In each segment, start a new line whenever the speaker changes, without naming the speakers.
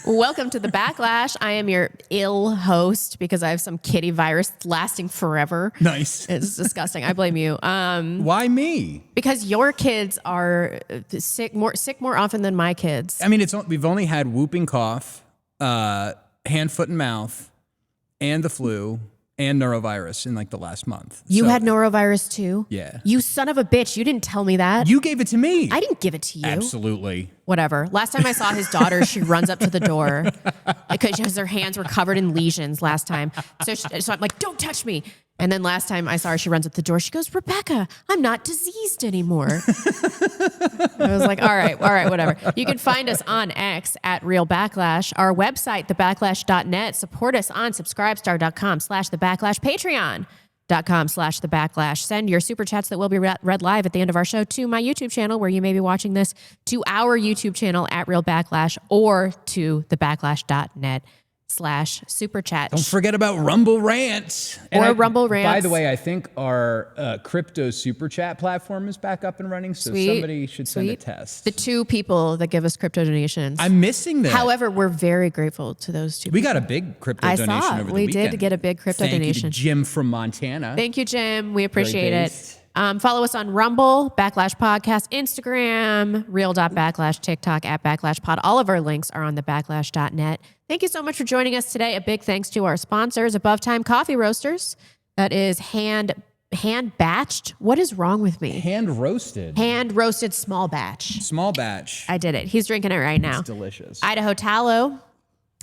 Welcome to the Backlash. I am your ill host because I have some kitty virus lasting forever.
Nice.
It's disgusting. I blame you.
Why me?
Because your kids are sick more often than my kids.
I mean, we've only had whooping cough, hand, foot, and mouth, and the flu, and norovirus in like the last month.
You had norovirus too?
Yeah.
You son of a bitch. You didn't tell me that.
You gave it to me.
I didn't give it to you.
Absolutely.
Whatever. Last time I saw his daughter, she runs up to the door because her hands were covered in lesions last time. So I'm like, don't touch me. And then last time I saw her, she runs up the door. She goes, Rebecca, I'm not diseased anymore. I was like, all right, whatever. You can find us on X at Real Backlash, our website, thebacklash.net. Support us on subscribestar.com/thebacklash, patreon.com/thebacklash. Send your super chats that will be read live at the end of our show to my YouTube channel, where you may be watching this, to our YouTube channel at Real Backlash, or to thebacklash.net/super chat.
Don't forget about Rumble Rants.
Rumble Rants.
By the way, I think our crypto super chat platform is back up and running, so somebody should send a test.
The two people that give us crypto donations.
I'm missing that.
However, we're very grateful to those two people.
We got a big crypto donation over the weekend.
We did get a big crypto donation.
Thank you to Jim from Montana.
Thank you, Jim. We appreciate it. Follow us on Rumble, Backlash Podcast, Instagram, real.backlash, TikTok at Backlash Pod. All of our links are on thebacklash.net. Thank you so much for joining us today. A big thanks to our sponsors, Above Time Coffee Roasters. That is hand batched. What is wrong with me?
Hand roasted.
Hand roasted small batch.
Small batch.
I did it. He's drinking it right now.
It's delicious.
Idaho Tallow.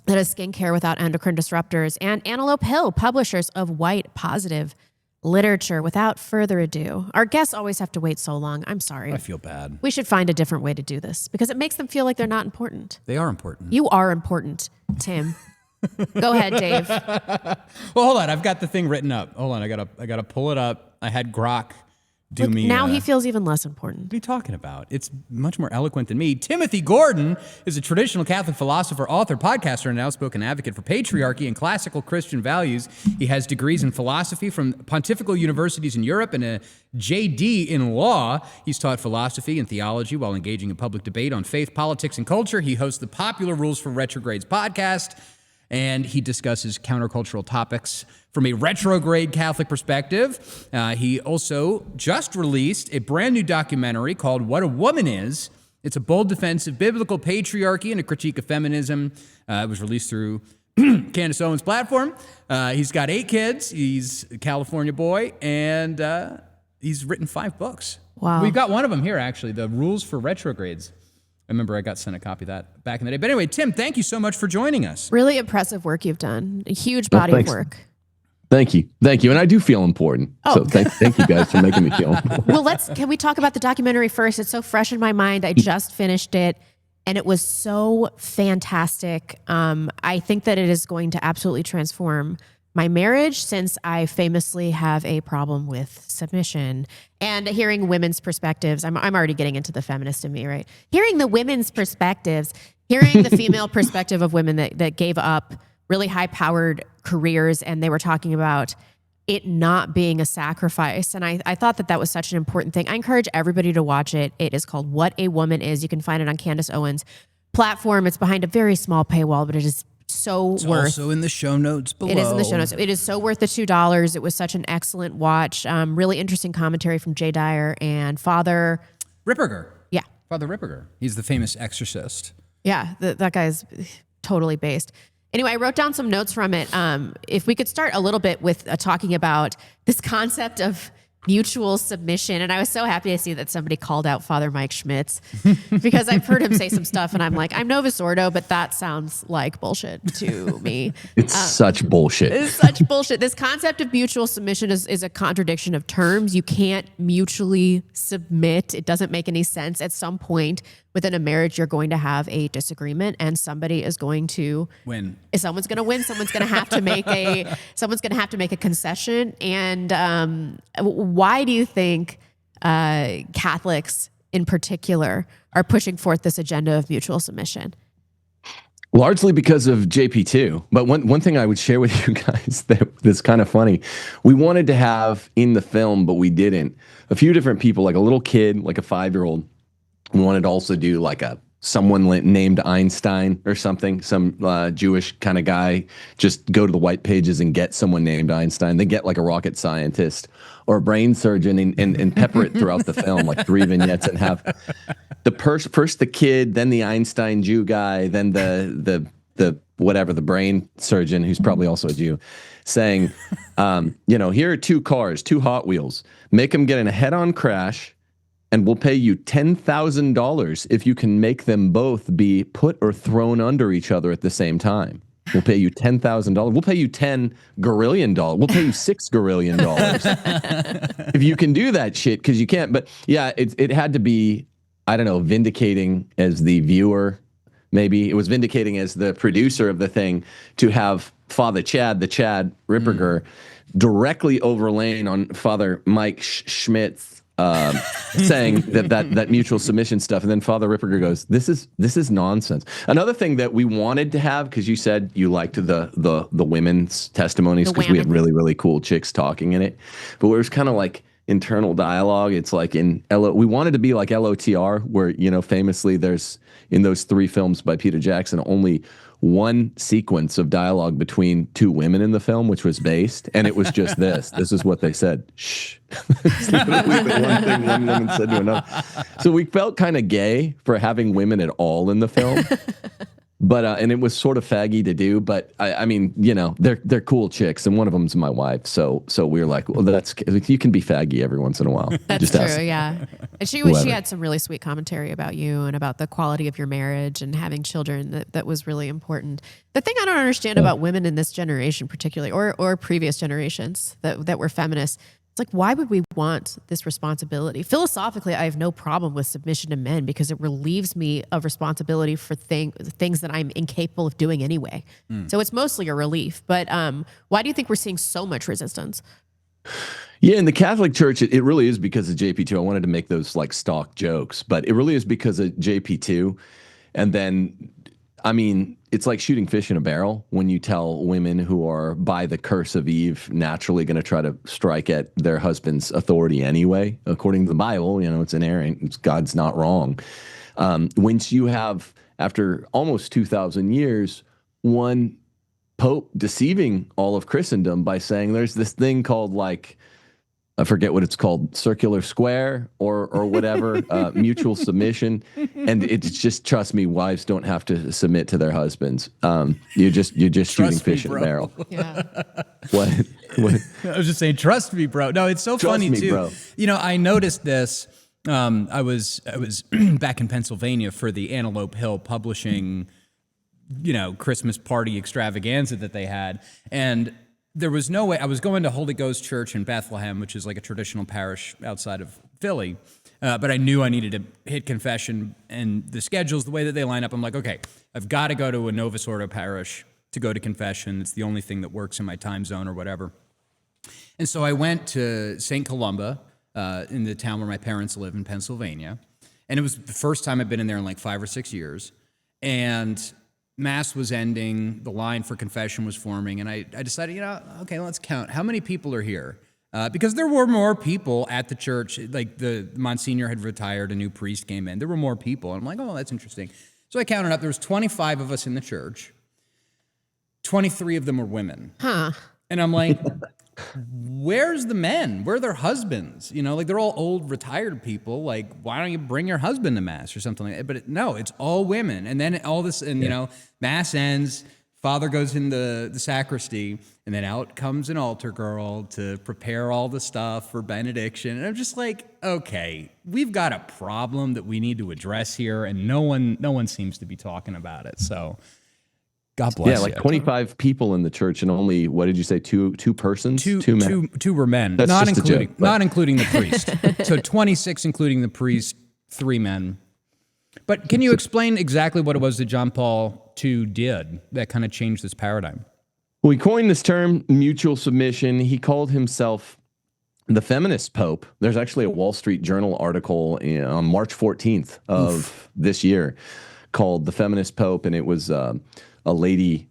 That is skincare without endocrine disruptors. And Antelope Hill, publishers of white positive literature. Without further ado, our guests always have to wait so long. I'm sorry.
I feel bad.
We should find a different way to do this because it makes them feel like they're not important.
They are important.
You are important, Tim. Go ahead, Dave.
Well, hold on. I've got the thing written up. Hold on. I gotta pull it up. I had Grok do me.
Now he feels even less important.
What are you talking about? It's much more eloquent than me. Timothy Gordon is a traditional Catholic philosopher, author, podcaster, and outspoken advocate for patriarchy and classical Christian values. He has degrees in philosophy from pontifical universities in Europe and a JD in law. He's taught philosophy and theology while engaging in public debate on faith, politics, and culture. He hosts the Popular Rules for Retrogrades podcast, and he discusses countercultural topics from a retrograde Catholic perspective. He also just released a brand new documentary called What a Woman Is. It's a bold defense of biblical patriarchy and a critique of feminism. It was released through Candace Owens' platform. He's got 8 kids. He's a California boy, and he's written 5 books.
Wow.
We've got one of them here, actually, The Rules for Retrogrades. I remember I got sent a copy of that back in the day. But anyway, Tim, thank you so much for joining us.
Really impressive work you've done. A huge body of work.
Thank you. And I do feel important. So thank you guys for making me feel important.
Well, can we talk about the documentary first? It's so fresh in my mind. I just finished it and it was so fantastic. I think that it is going to absolutely transform my marriage, since I famously have a problem with submission. And hearing women's perspectives, I'm already getting into the feminist in me, right? Hearing the women's perspectives, hearing the female perspective of women that gave up really high-powered careers, and they were talking about it not being a sacrifice. And I thought that was such an important thing. I encourage everybody to watch it. It is called What a Woman Is. You can find it on Candace Owens' platform. It's behind a very small paywall, but it is so
it's
worth.
Also in the show notes below.
It is in the show notes. It is so worth the $2. It was such an excellent watch. Really interesting commentary from Jay Dyer and Father
Ripperger.
Yeah.
Father Ripperger. He's the famous exorcist.
Yeah, that guy's totally based. Anyway, I wrote down some notes from it. If we could start a little bit with talking about this concept of mutual submission. And I was so happy to see that somebody called out Father Mike Schmitz, because I've heard him say some stuff and I'm like, I'm Novus Ordo, but that sounds like bullshit to me.
It's such bullshit.
It's such bullshit. This concept of mutual submission is a contradiction of terms. You can't mutually submit. It doesn't make any sense. At some point within a marriage, you're going to have a disagreement and somebody is going to
win.
Someone's going to win. Someone's going to have to make a concession. And why do you think Catholics in particular are pushing forth this agenda of mutual submission?
Largely because of JP2. But one thing I would share with you guys that's kind of funny, we wanted to have in the film, but we didn't. A few different people, like a little kid, like a 5-year-old. We wanted to also do like a someone named Einstein or something, some Jewish kind of guy, just go to the white pages and get someone named Einstein. They get like a rocket scientist or a brain surgeon and pepper it throughout the film, like 3 vignettes, and have first the kid, then the Einstein Jew guy, then the whatever, the brain surgeon, who's probably also a Jew, saying, here are 2 cars, 2 Hot Wheels. Make them get in a head-on crash, and we'll pay you $10,000 if you can make them both be put or thrown under each other at the same time. We'll pay you $10,000. We'll pay you $10 gorillion. We'll pay you $6 gorillion if you can do that shit, because you can't. But yeah, it had to be, I don't know, vindicating as the viewer. Maybe it was vindicating as the producer of the thing to have Father Chad, the Chad Ripperger, directly overlaying on Father Mike Schmidt's saying that mutual submission stuff, and then Father Ripperger goes, "This is nonsense." Another thing that we wanted to have, because you said you liked the women's testimonies because we had really, really cool chicks talking in it, but it was kind of like internal dialogue. It's like we wanted to be like LOTR, where famously there's in those 3 films by Peter Jackson only one sequence of dialogue between 2 women in the film, which was based, and it was just this. This is what they said. Shh. It's literally the one thing one woman said to another. So we felt kind of gay for having women at all in the film. But and it was sort of faggy to do, but I mean, they're cool chicks, and one of them's my wife. So we were like, well, you can be faggy every once in a while.
That's true, yeah. And she had some really sweet commentary about you and about the quality of your marriage and having children. That was really important. The thing I don't understand about women in this generation, particularly, or previous generations that were feminists. It's like, why would we want this responsibility? Philosophically, I have no problem with submission to men because it relieves me of responsibility for things that I'm incapable of doing anyway. So it's mostly a relief. But why do you think we're seeing so much resistance?
Yeah, in the Catholic Church, it really is because of JP2. I wanted to make those like stock jokes, but it really is because of JP2. And then, I mean, it's like shooting fish in a barrel when you tell women who are, by the curse of Eve, naturally going to try to strike at their husband's authority anyway. According to the Bible, it's inerrant. God's not wrong. Once you have, after almost 2,000 years, one pope deceiving all of Christendom by saying there's this thing called, like, I forget what it's called, circular square or whatever, mutual submission. And it's just, trust me, wives don't have to submit to their husbands. You're just shooting fish in a barrel.
Yeah.
What?
I was just saying, trust me, bro. No, it's so funny too. Bro. I noticed this. I was back in Pennsylvania for the Antelope Hill Publishing, Christmas party extravaganza that they had, and there was no way. I was going to Holy Ghost Church in Bethlehem, which is like a traditional parish outside of Philly, but I knew I needed to hit confession, and the schedules, the way that they line up, I'm like, okay, I've got to go to a Novus Ordo parish to go to confession. It's the only thing that works in my time zone or whatever. And so I went to St. Columba in the town where my parents live in Pennsylvania, and it was the first time I'd been in there in like 5 or 6 years, and Mass was ending, the line for confession was forming, and I decided, okay, let's count. How many people are here? Because there were more people at the church. Like the Monsignor had retired, a new priest came in. There were more people. And I'm like, oh, that's interesting. So I counted up. There was 25 of us in the church. 23 of them were women.
Huh.
And I'm like, where's the men? Where are their husbands? Like they're all old, retired people. Like, why don't you bring your husband to Mass or something like that? But no, it's all women. And then all this, and Mass ends, Father goes in the sacristy, and then out comes an altar girl to prepare all the stuff for benediction. And I'm just like, okay, we've got a problem that we need to address here, and no one seems to be talking about it. So God bless.
Yeah, like 25 people in the church, and only, what did you say, two persons?
Two men. Two were men,
That's
not
just
including
a joke, but...
not including the priest. So 26 including the priest, 3 men. But can you explain exactly what it was that John Paul II did that kind of changed this paradigm?
Well, he coined this term, mutual submission. He called himself the feminist pope. There's actually a Wall Street Journal article on March 14th of this year called The Feminist Pope, and it was a lady,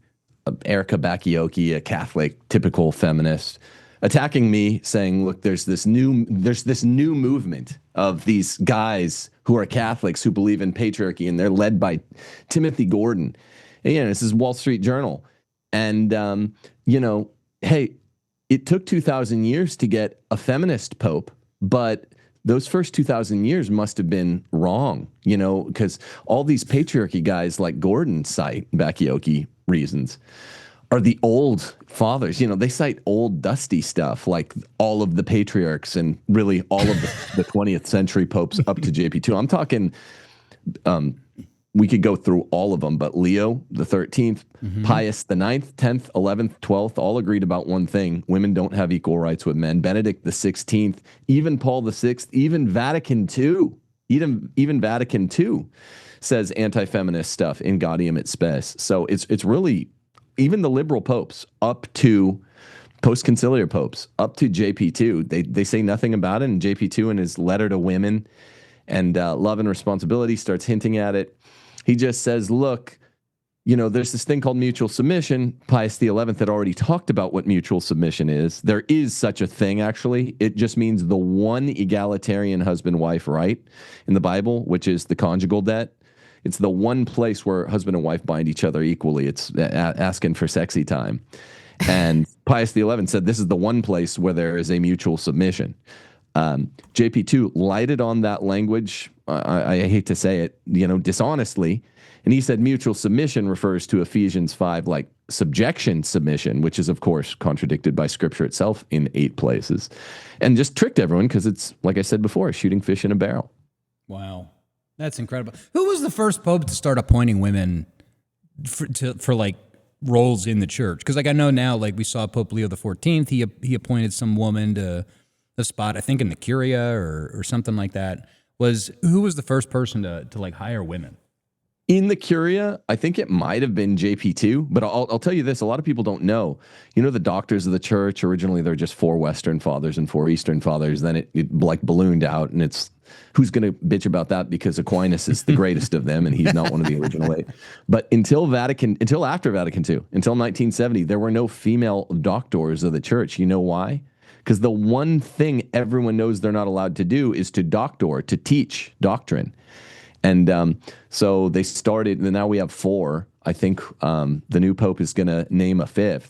Erica Bakioki, a Catholic, typical feminist, attacking me, saying, look, there's this new movement of these guys who are Catholics who believe in patriarchy, and they're led by Timothy Gordon. And, this is Wall Street Journal. And, hey, it took 2,000 years to get a feminist pope, but those first 2,000 years must have been wrong, because all these patriarchy guys like Gordon cite Bakioki reasons are the old fathers. They cite old dusty stuff like all of the patriarchs and really all of the 20th century popes up to JP2. I'm talking, we could go through all of them, but Leo the 13th, Pius the 9th, 10th, 11th, 12th, all agreed about one thing: women don't have equal rights with men. Benedict the 16th, even Paul the 6th, even Vatican II, even Vatican II says anti-feminist stuff in Gaudium et Spes. So it's really, even the liberal popes up to post-conciliar popes up to JP2, they say nothing about it. And JP2 in his letter to women and Love and Responsibility starts hinting at it. He just says, look, there's this thing called mutual submission. Pius XI had already talked about what mutual submission is. There is such a thing, actually. It just means the one egalitarian husband-wife right in the Bible, which is the conjugal debt. It's the one place where husband and wife bind each other equally. It's asking for sexy time. And Pius XI said this is the one place where there is a mutual submission. JP2 lighted on that language, I hate to say it, dishonestly. And he said mutual submission refers to Ephesians 5, like subjection submission, which is, of course, contradicted by Scripture itself in 8 places. And just tricked everyone because it's, like I said before, shooting fish in a barrel.
Wow. That's incredible. Who was the first pope to start appointing women for like roles in the church? Because I know now, like we saw Pope Leo the 14th, he appointed some woman to the spot, I think in the Curia or something like that. Who was the first person to like hire women?
In the Curia, I think it might have been JP2, but I'll tell you this, a lot of people don't know. The doctors of the church, originally they're just 4 Western fathers and 4 Eastern fathers. Then it like ballooned out, and it's, who's going to bitch about that, because Aquinas is the greatest of them and he's not one of the original 8. But until after Vatican II, until 1970, there were no female doctors of the church. You know why? Because the one thing everyone knows they're not allowed to do is to doctor, to teach doctrine. And so they started, and now we have 4. I think the new pope is going to name a 5th.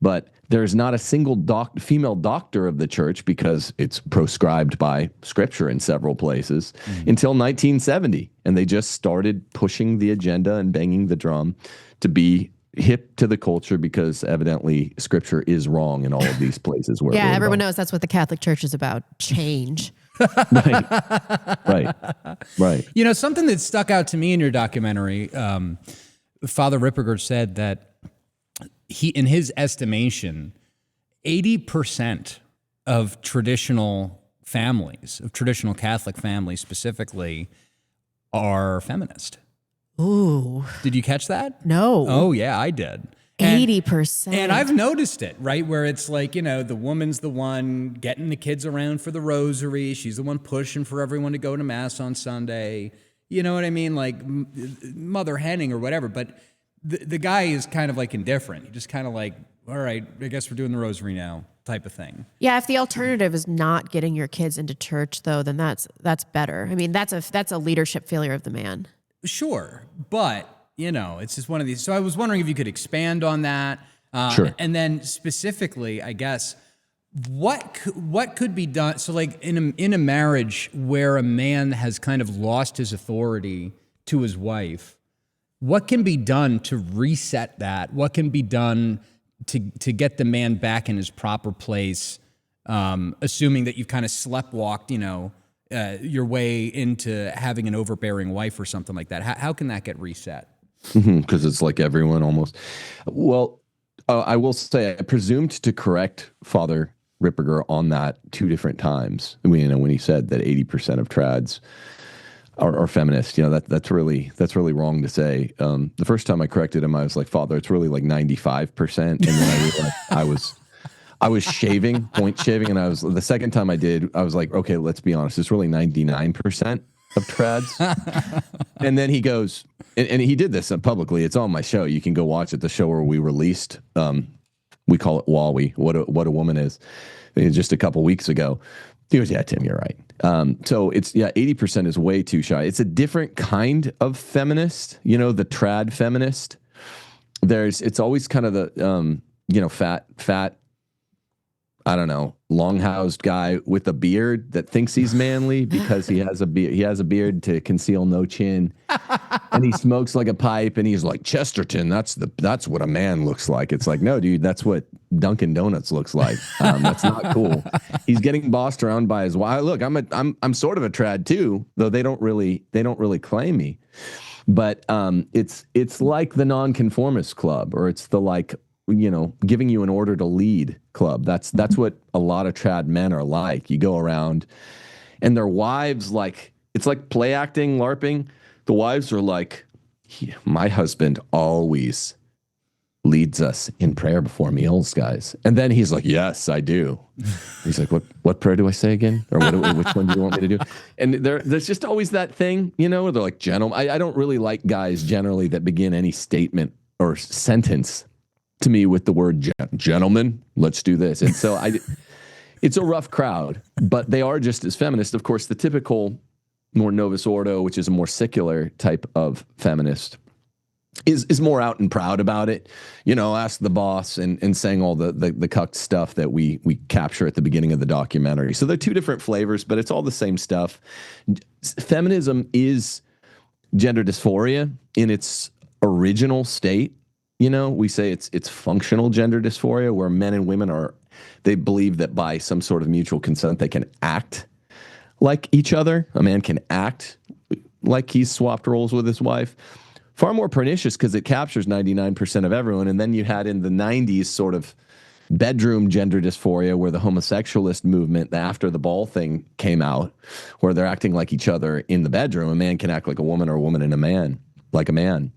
But there's not a single female doctor of the church, because it's proscribed by Scripture in several places, until 1970. And they just started pushing the agenda and banging the drum to be hip to the culture, because evidently Scripture is wrong in all of these places. Where
everyone knows that's what the Catholic Church is about: change.
Right.
Something that stuck out to me in your documentary, Father Ripperger said that in his estimation, 80% of traditional families, of traditional Catholic families specifically, are feminist.
Ooh.
Did you catch that?
No.
Oh, yeah, I did.
80%.
And I've noticed it, right? Where it's like, the woman's the one getting the kids around for the rosary. She's the one pushing for everyone to go to Mass on Sunday. You know what I mean? Like mother henning or whatever. But the guy is kind of like indifferent. He just kind of like, all right, I guess we're doing the rosary now type of thing.
Yeah, if the alternative is not getting your kids into church, though, then that's better. I mean, that's a leadership failure of the man.
Sure, but it's just one of these. So I was wondering if you could expand on that.
Sure.
And then specifically, I guess, what could be done? So like in a marriage where a man has kind of lost his authority to his wife, what can be done to reset that? What can be done to get the man back in his proper place, assuming that you've kind of sleptwalked, your way into having an overbearing wife or something like that? How can that get reset?
Because it's like everyone almost. Well, I will say I presumed to correct Father Ripperger on that 2 different times. When he said that 80% of trads are feminist, that's really wrong to say. The first time I corrected him, I was like, Father, it's really like 95%, and then I realized I was point shaving, and the second time I did, I was like, okay, let's be honest, it's really 99% of trads. And then he goes, and he did this publicly. It's on my show. You can go watch it. The show where we released We call it WAWI, what a woman is. Just a couple weeks ago. He goes, yeah, Tim, you're right. So it's, 80% is way too shy. It's a different kind of feminist, the trad feminist. It's always kind of the, fat, I don't know, long-housed guy with a beard that thinks he's manly because he has a beard. He has a beard to conceal no chin, and he smokes like a pipe. And he's like, Chesterton, that's what a man looks like. It's like, no, dude, that's what Dunkin' Donuts looks like. That's not cool. He's getting bossed around by his wife. Look, I'm sort of a trad too, though they don't really claim me. But it's like the nonconformist club, or it's the like, giving you an order to lead club. That's what a lot of trad men are like. You go around and their wives, like, it's like play acting, LARPing. The wives are like, my husband always leads us in prayer before meals, guys. And then he's like, yes, I do. He's like, what prayer do I say again? Or which one do you want me to do? And there's just always that thing, where they're like, gentlemen. I don't really like guys generally that begin any statement or sentence to me with the word gentlemen, let's do this. And so it's a rough crowd, but they are just as feminist. Of course, the typical more Novus Ordo, which is a more secular type of feminist, is more out and proud about it. Ask the boss and saying all the cucked stuff that we capture at the beginning of the documentary. So they're two different flavors, but it's all the same stuff. Feminism is gender dysphoria in its original state. We say it's functional gender dysphoria, where men and women they believe that by some sort of mutual consent, they can act like each other. A man can act like he's swapped roles with his wife. Far more pernicious because it captures 99% of everyone. And then you had in the 90s sort of bedroom gender dysphoria, where the homosexualist movement, the after the ball thing came out, where they're acting like each other in the bedroom. A man can act like a woman, or a woman and a man like a man.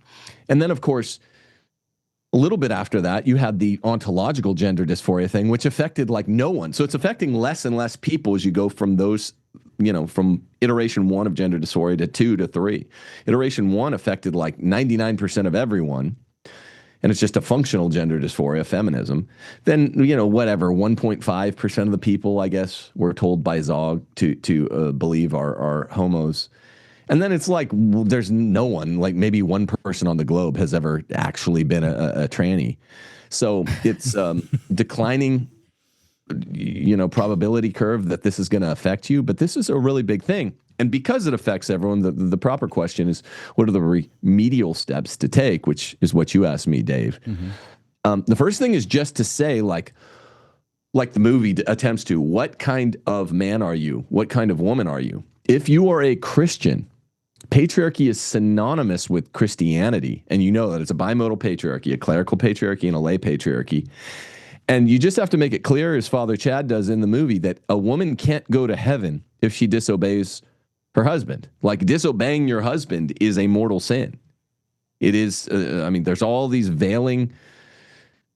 And then, of course, a little bit after that, you had the ontological gender dysphoria thing, which affected like no one. So it's affecting less and less people as you go from those, from iteration 1 of gender dysphoria to 2 to 3. Iteration 1 affected like 99% of everyone. And it's just a functional gender dysphoria, feminism. Then, whatever, 1.5% of the people, I guess, were told by Zog to believe are homos. And then it's like, there's no one, like maybe one person on the globe has ever actually been a tranny. So it's declining, probability curve that this is going to affect you. But this is a really big thing. And because it affects everyone, the proper question is, what are the remedial steps to take, which is what you asked me, Dave. Mm-hmm. The first thing is just to say, like the movie attempts to, what kind of man are you? What kind of woman are you? If you are a Christian, patriarchy is synonymous with Christianity, and that it's a bimodal patriarchy, a clerical patriarchy and a lay patriarchy. And you just have to make it clear, as Father Chad does in the movie, that a woman can't go to heaven if she disobeys her husband. Like, disobeying your husband is a mortal sin. It is, there's all these veiling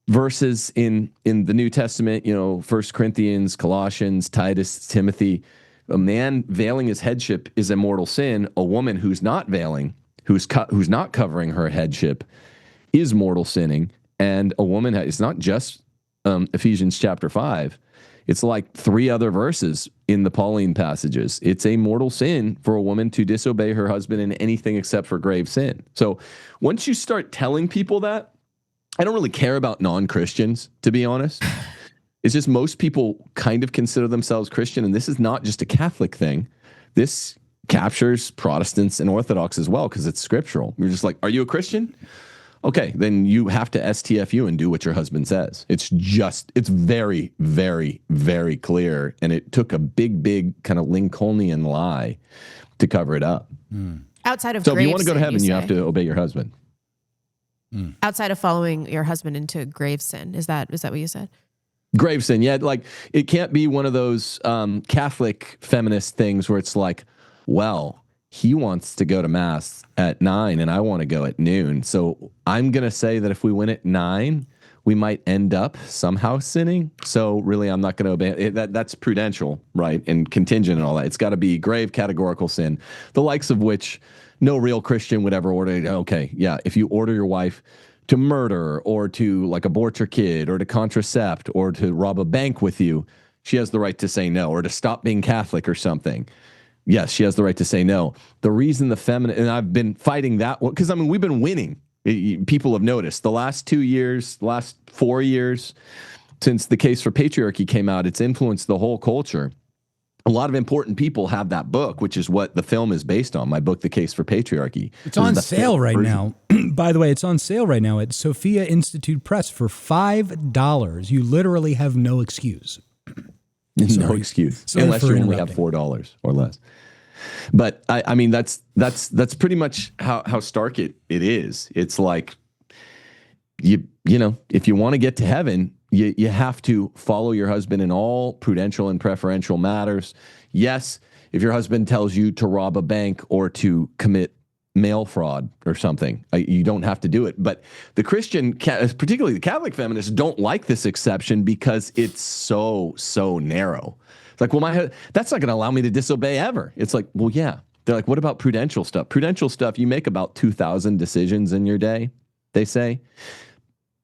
verses in the New Testament, 1 Corinthians, Colossians, Titus, Timothy. A man veiling his headship is a mortal sin. A woman who's not veiling, who's not covering her headship, is mortal sinning. And a woman, it's not just Ephesians chapter 5. It's like 3 other verses in the Pauline passages. It's a mortal sin for a woman to disobey her husband in anything except for grave sin. So once you start telling people that, I don't really care about non-Christians, to be honest. It's just most people kind of consider themselves Christian, and this is not just a Catholic thing. This captures Protestants and Orthodox as well, because it's scriptural. You're just like, are you a Christian? Okay, then you have to STFU and do what your husband says. It's very, very, very clear, and it took a big kind of Lincolnian lie to cover it up.
Outside of
so if you want to go to
sin,
heaven, you have to obey your husband.
Outside of following your husband into grave sin, is that what you said?
Grave sin, yeah. Like, it can't be one of those Catholic feminist things where it's like, well, he wants to go to mass at 9 and I want to go at noon. So I'm going to say that if we went at 9, we might end up somehow sinning. So really, I'm not going to obey it. That's prudential, right? And contingent and all that. It's got to be grave categorical sin, the likes of which no real Christian would ever order, okay, yeah, if you order your wife to murder or to like abort your kid or to contracept or to rob a bank with you, she has the right to say no, or to stop being Catholic or something. Yes, she has the right to say no. The reason the feminist, and I've been fighting that one, because I mean, we've been winning. People have noticed the last 2 years, last 4 years, since the case for patriarchy came out, it's influenced the whole culture. A lot of important people have that book, which is what the film is based on. My book, The Case for Patriarchy.
It's on sale right now. By the way, it's on sale right now at Sophia Institute Press for $5. You literally have no excuse.
No excuse, unless you only have $4 or less. But I mean, that's pretty much how stark it is. It's like you know, if you want to get to heaven, you have to follow your husband in all prudential and preferential matters. Yes, if your husband tells you to rob a bank or to commit mail fraud or something, you don't have to do it. But the Christian, particularly the Catholic feminists, don't like this exception because it's so narrow. It's like, well, that's not going to allow me to disobey ever. It's like, well, yeah. They're like, what about prudential stuff? Prudential stuff, you make about 2,000 decisions in your day, they say.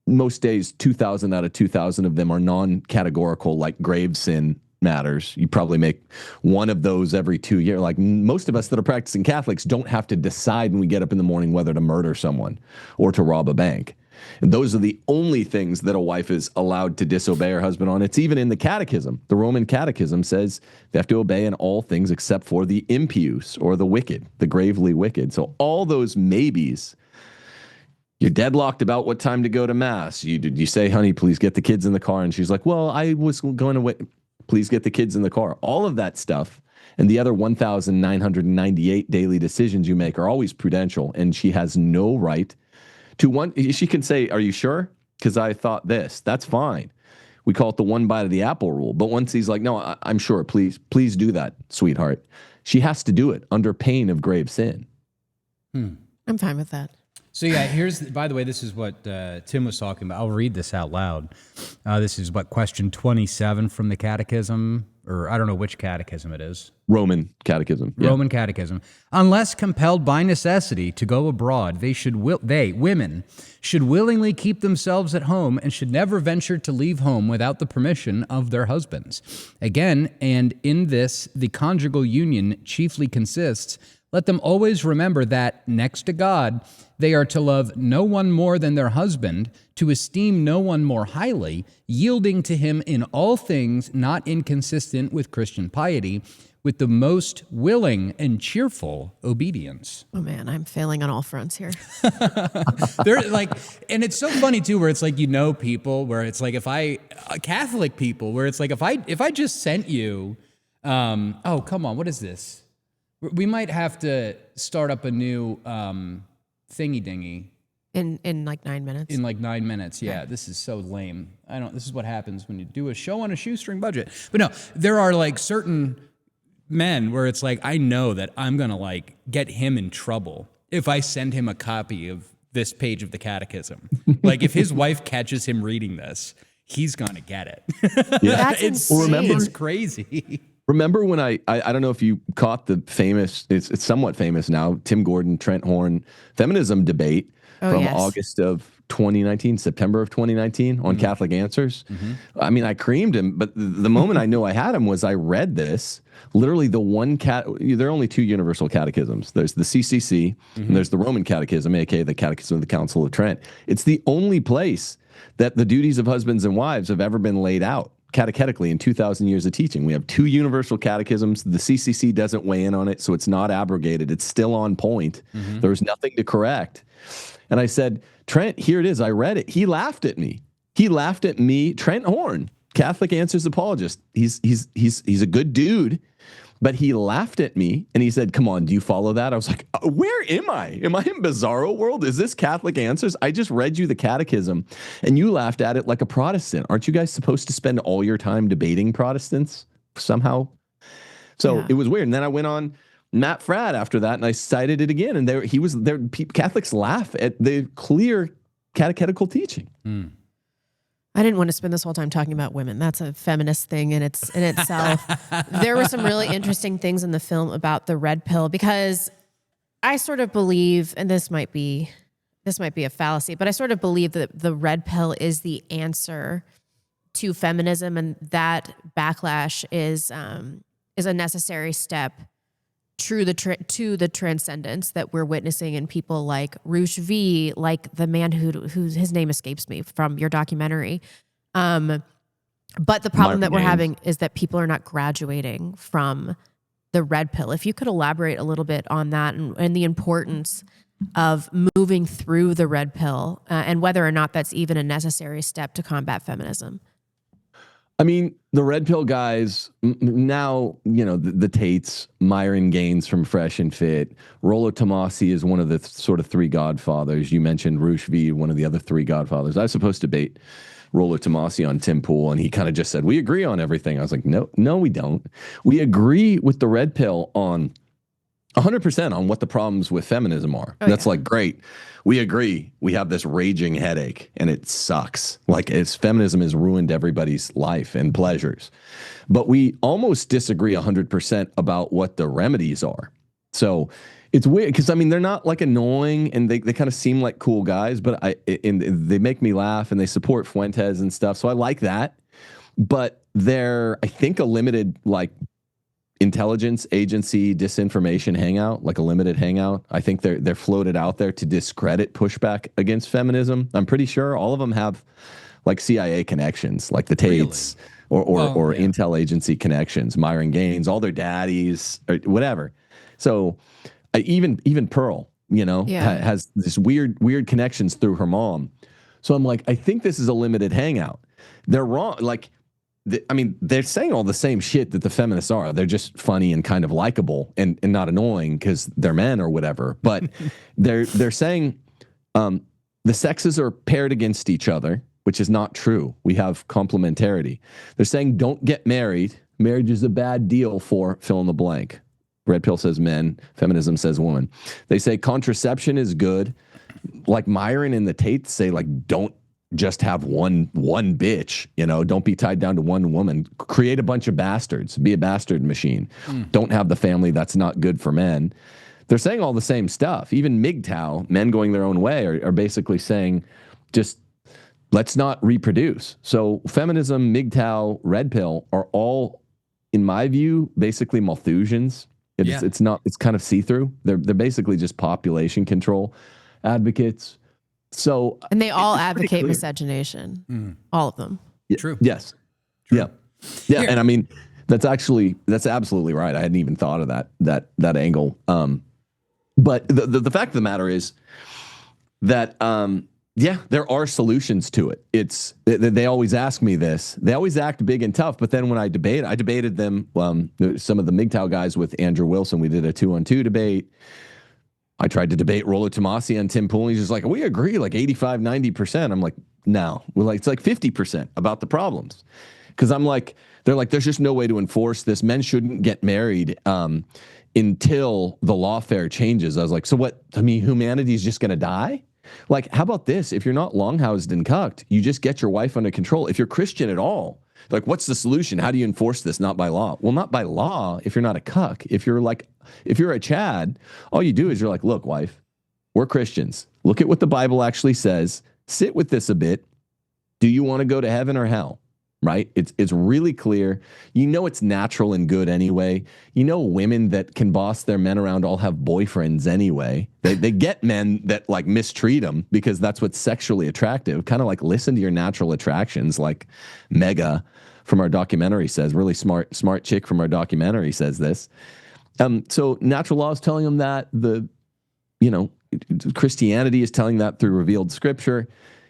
Most days, 2,000 out of 2,000 of them are non-categorical, like grave sin matters. You probably make one of those every 2 years. Like most of us that are practicing Catholics don't have to decide when we get up in the morning whether to murder someone or to rob a bank. And those are the only things that a wife is allowed to disobey her husband on. It's even in the catechism. The Roman catechism says they have to obey in all things except for the impious or the wicked, the gravely wicked. So all those maybes. You're deadlocked about what time to go to mass. You say, honey, please get the kids in the car. And she's like, well, I was going to wait. Please get the kids in the car. All of that stuff and the other 1,998 daily decisions you make are always prudential. And she has no right to one. She can say, are you sure? Because I thought this. That's fine. We call it the one bite of the apple rule. But once he's like, no, I'm sure. Please do that, sweetheart. She has to do it under pain of grave sin.
I'm fine with that.
So yeah, by the way, this is what Tim was talking about. I'll read this out loud. This is question 27 from the catechism, or I don't know which catechism it is.
Roman catechism. Yeah.
Roman catechism. Unless compelled by necessity to go abroad, women should willingly keep themselves at home and should never venture to leave home without the permission of their husbands. Again, and in this, the conjugal union chiefly consists. Let them always remember that, next to God, they are to love no one more than their husband, to esteem no one more highly, yielding to him in all things not inconsistent with Christian piety, with the most willing and cheerful obedience.
Oh man, I'm failing on all fronts here.
And it's so funny too, where it's like, people where it's like, Catholic people, where it's like, if I just sent you, oh, come on, what is this? We might have to start up a new thingy dingy
in like 9 minutes.
In like 9 minutes, yeah. Okay. This is so lame. This is what happens when you do a show on a shoestring budget. But no, there are like certain men where it's like, I know that I'm gonna like get him in trouble if I send him a copy of this page of the catechism. Like if his wife catches him reading this, he's gonna get it.
Yeah.
That's insane.
It's crazy.
Remember when I don't know if you caught the famous, it's somewhat famous now, Tim Gordon, Trent Horn feminism debate from August of 2019, September of 2019 on Catholic Answers. I mean, I creamed him, but the moment I knew I had him was I read this. Literally there are only two universal catechisms. There's the CCC and there's the Roman Catechism, aka the Catechism of the Council of Trent. It's the only place that the duties of husbands and wives have ever been laid out catechetically in 2,000 years of teaching. We have two universal catechisms. The CCC doesn't weigh in on it, so it's not abrogated. It's still on point. There's nothing to correct. And I said, Trent, here it is. I read it. He laughed at me. Trent Horn, Catholic Answers apologist. He's a good dude, but he laughed at me and he said, come on, do you follow that? I was like, where am I? Am I in Bizarro world? Is this Catholic Answers? I just read you the catechism and you laughed at it like a Protestant. Aren't you guys supposed to spend all your time debating Protestants somehow? So It was weird. And then I went on Matt Fradd after that and I cited it again. And Catholics laugh at the clear catechetical teaching.
I didn't want to spend this whole time talking about women. That's a feminist thing in itself. There were some really interesting things in the film about the red pill because I sort of believe, and this might be a fallacy, but I sort of believe that the red pill is the answer to feminism, and that backlash is a necessary step to the transcendence that we're witnessing in people like Rush V, like the man who his name escapes me from your documentary. But the problem that we're having is that people are not graduating from the red pill. If you could elaborate a little bit on that and the importance of moving through the red pill and whether or not that's even a necessary step to combat feminism.
I mean, the red pill guys now, the Tates, Myron Gaines from Fresh and Fit, Rollo Tomasi is one of the sort of three godfathers. You mentioned Rush V, one of the other three godfathers. I was supposed to debate Rollo Tomasi on Tim Pool, and he kind of just said, we agree on everything. I was like, no, we don't. We agree with the red pill on 100% on what the problems with feminism are. That's like, great. We agree. We have this raging headache and it sucks. Like feminism has ruined everybody's life and pleasures. But we almost disagree 100% about what the remedies are. So it's weird because, I mean, they're not like annoying and they kind of seem like cool guys, but they make me laugh and they support Fuentes and stuff. So I like that. But they're, I think, a limited like intelligence agency disinformation hangout, like a limited hangout. I think they're floated out there to discredit pushback against feminism. I'm pretty sure all of them have like CIA connections, like the Tates or intel agency connections, Myron Gaines, all their daddies or whatever. So even Pearl, has this weird connections through her mom. So I'm like, I think this is a limited hangout. They're wrong. Like, they're saying all the same shit that the feminists are. They're just funny and kind of likable and not annoying because they're men or whatever. But they're saying the sexes are paired against each other, which is not true. We have complementarity. They're saying don't get married. Marriage is a bad deal for fill in the blank. Red pill says men. Feminism says woman. They say contraception is good. Like Myron and the Tates say, like, don't just have one bitch, don't be tied down to one woman. Create a bunch of bastards. Be a bastard machine. Don't have the family. That's not good for men. They're saying all the same stuff. Even MGTOW, men going their own way, are basically saying just let's not reproduce. So feminism, MGTOW, red pill are all, in my view, basically Malthusians. It's kind of see-through. They're basically just population control advocates. So,
and they all advocate miscegenation, all of them.
Yeah,
True.
Yes. True. Yeah. Here. And I mean, that's absolutely right. I hadn't even thought of that angle. But the fact of the matter is that, there are solutions to it. They always ask me this. They always act big and tough. But then when I debated them, some of the MGTOW guys with Andrew Wilson, we did a 2-on-2 debate. I tried to debate Rollo Tomasi and Tim Pool. He's just like, we agree like 85, 90%. I'm like, no, it's like 50% about the problems. Because they're like, there's just no way to enforce this. Men shouldn't get married until the lawfare changes. I was like, so what? I mean, humanity is just going to die? Like, how about this? If you're not longhoused and cucked, you just get your wife under control. If you're Christian at all, like, what's the solution? How do you enforce this? Not by law. Well, not by law if you're not a cuck. If you're a Chad, all you do is you're like, look, wife, we're Christians. Look at what the Bible actually says. Sit with this a bit. Do you want to go to heaven or hell? Right? It's really clear. It's natural and good anyway. Women that can boss their men around all have boyfriends anyway. They get men that like mistreat them because that's what's sexually attractive. Kind of like listen to your natural attractions, like Mega from our documentary says, really smart chick from our documentary says this. So natural law is telling them that Christianity is telling that through revealed scripture.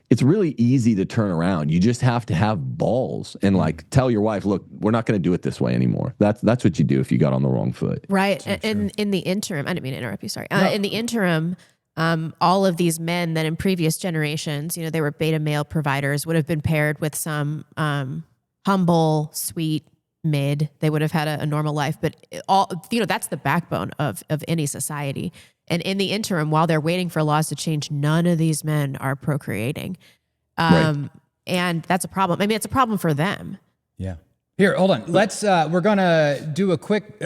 It's really easy to turn around. You just have to have balls and like tell your wife, look, we're not going to do it this way anymore. That's what you do if you got on the wrong foot.
Right. And in the interim, I didn't mean to interrupt you. Sorry. No. In the interim, all of these men that in previous generations, they were beta male providers would have been paired with some humble, sweet mid. They would have had a normal life, but that's the backbone of any society. And in the interim, while they're waiting for laws to change, none of these men are procreating. Right. And that's a problem. I mean, it's a problem for them.
Yeah. Here, hold on. We're going to do a quick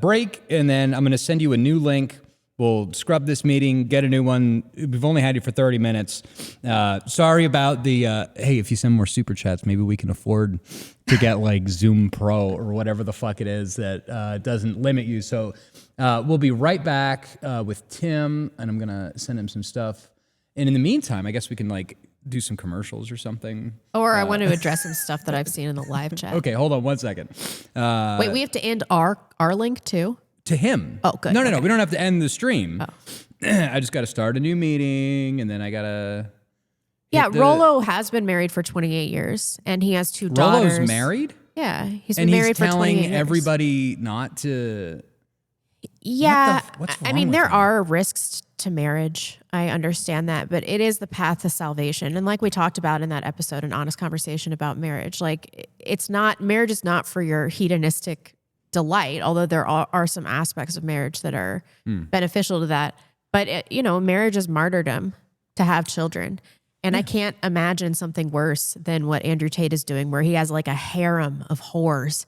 break, and then I'm going to send you a new link We'll scrub this meeting, get a new one. We've only had you for 30 minutes. Sorry about the, hey, if you send more super chats, maybe we can afford to get like Zoom Pro or whatever the fuck it is that doesn't limit you. So we'll be right back with Tim, and I'm going to send him some stuff. And in the meantime, I guess we can like do some commercials or something.
Or I want to address some stuff that I've seen in the live chat.
Okay, hold on 1 second.
Wait, we have to end our link too?
To him.
Oh, good.
No,
Okay.
we don't have to end the stream.
Oh.
I just got to start a new meeting, and then I got to...
Yeah, Rollo has been married for 28 years, and he has 2 daughters.
Rollo's married?
Yeah, he's been married for 28 years.
And he's telling everybody not to...
Yeah,
what's
I
wrong
mean,
with
there
him?
are risks to marriage. I understand that, but it is the path to salvation. And like we talked about in that episode, an honest conversation about marriage, like marriage is not for your hedonistic delight, although there are some aspects of marriage that are beneficial to that. But, marriage is martyrdom to have children. And I can't imagine something worse than what Andrew Tate is doing, where he has like a harem of whores,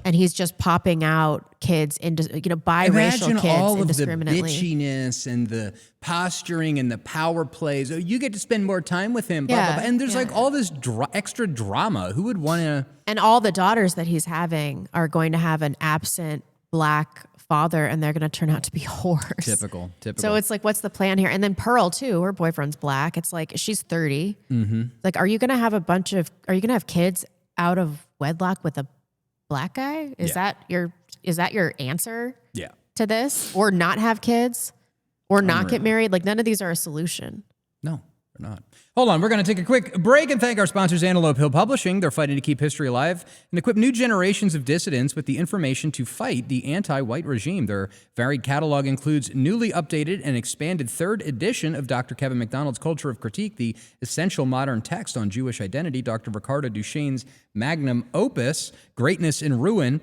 and he's just popping out kids into, biracial
Imagine
kids
all of the
indiscriminately.
bitchiness and the posturing and the power plays. Oh, you get to spend more time with him, blah,
Yeah,
blah, blah. And there's
yeah.
like all this extra drama. Who would want to...
And all the daughters that he's having are going to have an absent Black father, and they're going to turn out to be whores.
Typical.
So it's like, what's the plan here? And then Pearl too, her boyfriend's Black. It's like, she's 30. Mm-hmm. Like, are you going to have kids out of wedlock with a Black guy? Is that your answer
Yeah.
to this? Or not have kids? Or not get married? Like, none of these are a solution.
No, they're not. Hold on, we're going to take a quick break and thank our sponsors, Antelope Hill Publishing. They're fighting to keep history alive and equip new generations of dissidents with the information to fight the anti-white regime. Their varied catalog includes newly updated and expanded 3rd edition of Dr. Kevin MacDonald's Culture of Critique, the essential modern text on Jewish identity, Dr. Ricardo Duchesne's magnum opus, Greatness in Ruin,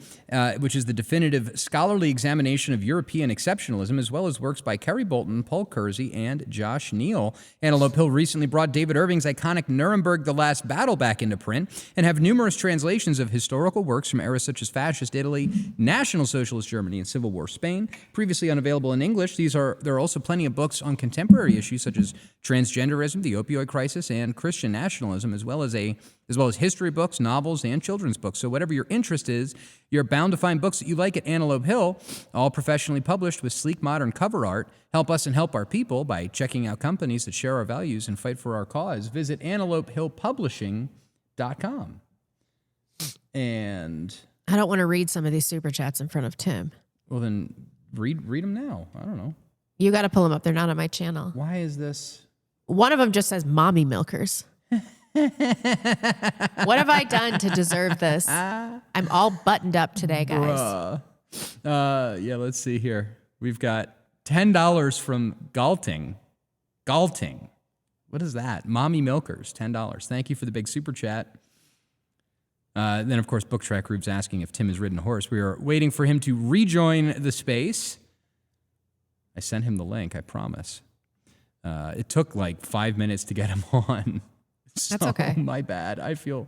which is the definitive scholarly examination of European exceptionalism, as well as works by Kerry Bolton, Paul Kersey, and Josh Neal. Antelope Hill recently brought David Irving's iconic Nuremberg The Last Battle back into print and have numerous translations of historical works from eras such as Fascist Italy, National Socialist Germany, and Civil War Spain. Previously unavailable in English, there are also plenty of books on contemporary issues such as transgenderism, the opioid crisis, and Christian nationalism, as well as history books, novels, and children's books. So whatever your interest is, you're bound to find books that you like at Antelope Hill, all professionally published with sleek modern cover art. Help us and help our people by checking out companies that share our values and fight for our cause. Visit antelopehillpublishing.com. And
I don't want to read some of these super chats in front of Tim.
well, then read them now. I don't know.
You got to pull them up. They're not on my channel.
Why is this?
One of them just says mommy milkers. What have I done to deserve this? I'm all buttoned up today, guys.
Yeah, let's see here. We've got $10 from Galting. Galting. What is that? Mommy Milkers, $10. Thank you for the big super chat. Then, of course, Book Track Group's asking if Tim has ridden a horse. We are waiting for him to rejoin the space. I sent him the link, I promise. It took like 5 minutes to get him on. So,
That's okay.
My bad. I feel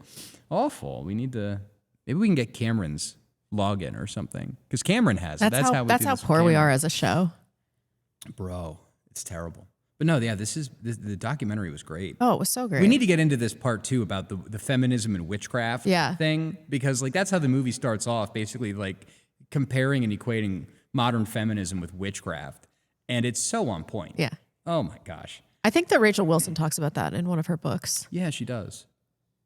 awful. Maybe we can get Cameron's login or something. Because Cameron has it. That's how
poor we are as a show.
Bro, it's terrible. But no, yeah, the documentary was great.
Oh, it was so great.
We need to get into this part two about the feminism and witchcraft thing, because like that's how the movie starts off, basically like comparing and equating modern feminism with witchcraft. And it's so on point.
Yeah.
Oh my gosh.
I think that Rachel Wilson talks about that in one of her books.
Yeah, she does.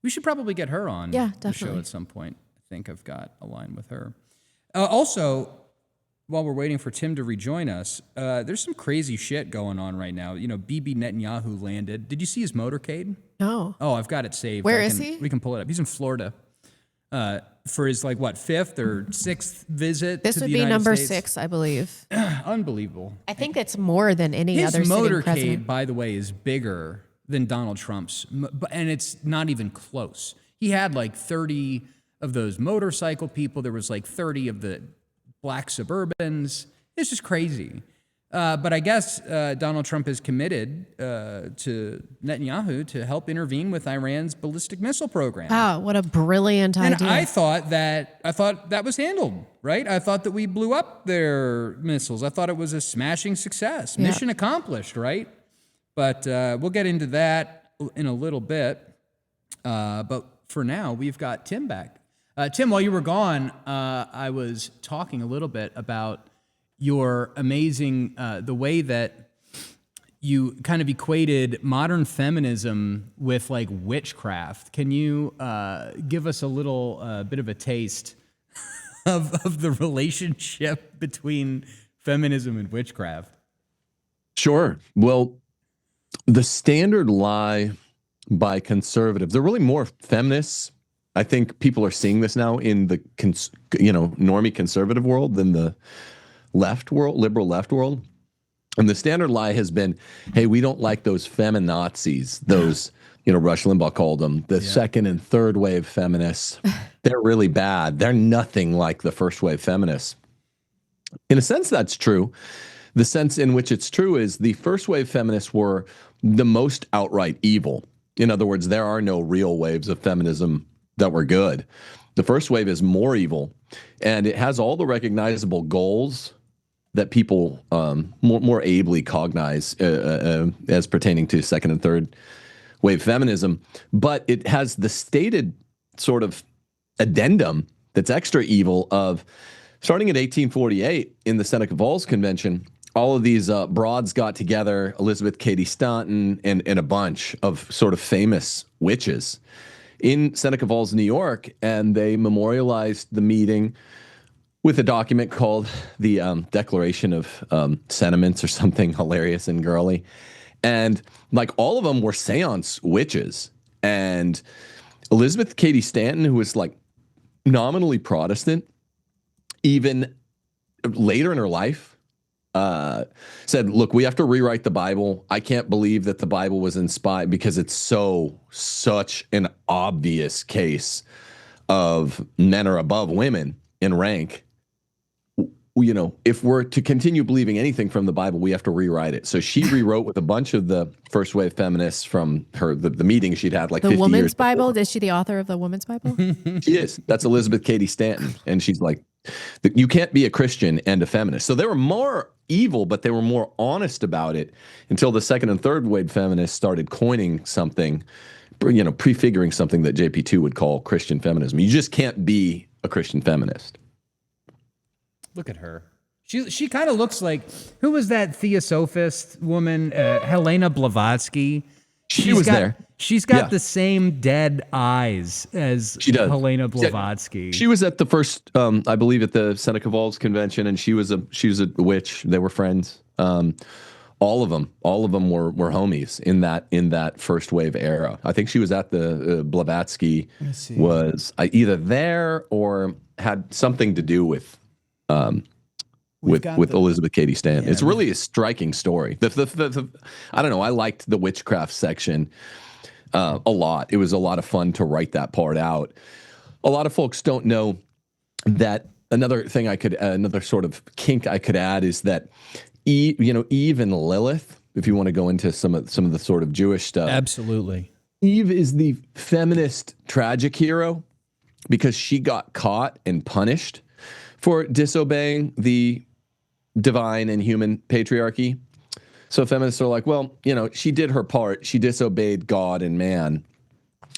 We should probably get her on the show
definitely.
at some point. I think I've got a line with her. Also, while we're waiting for Tim to rejoin us, there's some crazy shit going on right now. You know, Bibi Netanyahu landed. Did you see his motorcade?
No.
Oh, I've got it saved.
Where is he?
We can pull it up. He's in Florida for his fifth or sixth visit
This
to
would
the
be
United
number
States.
6, I believe.
Unbelievable.
I think it's more than any
His
other sitting
motorcade,
president.
by the way, is bigger than Donald Trump's, and it's not even close. He had like 30 of those motorcycle people. There was like 30 of the black Suburbans. It's just crazy. But I guess Donald Trump is committed to Netanyahu to help intervene with Iran's ballistic missile program.
Wow, what a brilliant
And
idea.
I thought that was handled, right? I thought that we blew up their missiles. I thought it was a smashing success.
Yeah.
Mission accomplished, right? But we'll get into that in a little bit. But for now, we've got Tim back. Tim, while you were gone, I was talking a little bit about your amazing, the way that you kind of equated modern feminism with like witchcraft. Can you give us a little bit of a taste of the relationship between feminism and witchcraft?
Sure. Well, the standard lie by conservatives, there are really more feminists. I think people are seeing this now in the normie conservative world than the left world, liberal left world. And the standard lie has been, hey, we don't like those feminazis, those, Rush Limbaugh called them, the second and third wave feminists. They're really bad. They're nothing like the first wave feminists. In a sense, that's true. The sense in which it's true is the first wave feminists were the most outright evil. In other words, there are no real waves of feminism that were good. The first wave is more evil, and it has all the recognizable goals that people more ably cognize as pertaining to second and third wave feminism. But it has the stated sort of addendum that's extra evil of starting in 1848 in the Seneca Falls Convention. All of these broads got together, Elizabeth Cady Stanton and a bunch of sort of famous witches in Seneca Falls, New York, and they memorialized the meeting with a document called the Declaration of Sentiments or something hilarious and girly. And like all of them were seance witches. And Elizabeth Cady Stanton, who was like nominally Protestant, even later in her life, said, look, we have to rewrite the Bible. I can't believe that the Bible was inspired because it's such an obvious case of men are above women in rank. If we're to continue believing anything from the Bible, we have to rewrite it. So she rewrote with a bunch of the first wave feminists from the meeting she'd had like 50 years.
The Woman's Bible? Is she the author of the Woman's Bible?
She is. That's Elizabeth Cady Stanton. And she's like, you can't be a Christian and a feminist. So they were more evil, but they were more honest about it until the second and third wave feminists started coining something, prefiguring something that JP2 would call Christian feminism. You just can't be a Christian feminist.
Look at her. She kind of looks like, who was that theosophist woman, Helena Blavatsky?
She's there.
She's got the same dead eyes as Helena Blavatsky.
She was at the first, I believe, at the Seneca Falls Convention, and she was a witch. They were friends. All of them were homies in that first wave era. I think she was at the Blavatsky was either there or had something to do with Elizabeth Cady Stanton. Yeah, it's really a striking story. I don't know. I liked the witchcraft section a lot. It was a lot of fun to write that part out. A lot of folks don't know that another sort of kink I could add is that Eve and Lilith, if you want to go into some of the sort of Jewish stuff.
Absolutely.
Eve is the feminist tragic hero because she got caught and punished for disobeying the divine and human patriarchy. So feminists are like, well, she did her part. She disobeyed God and man.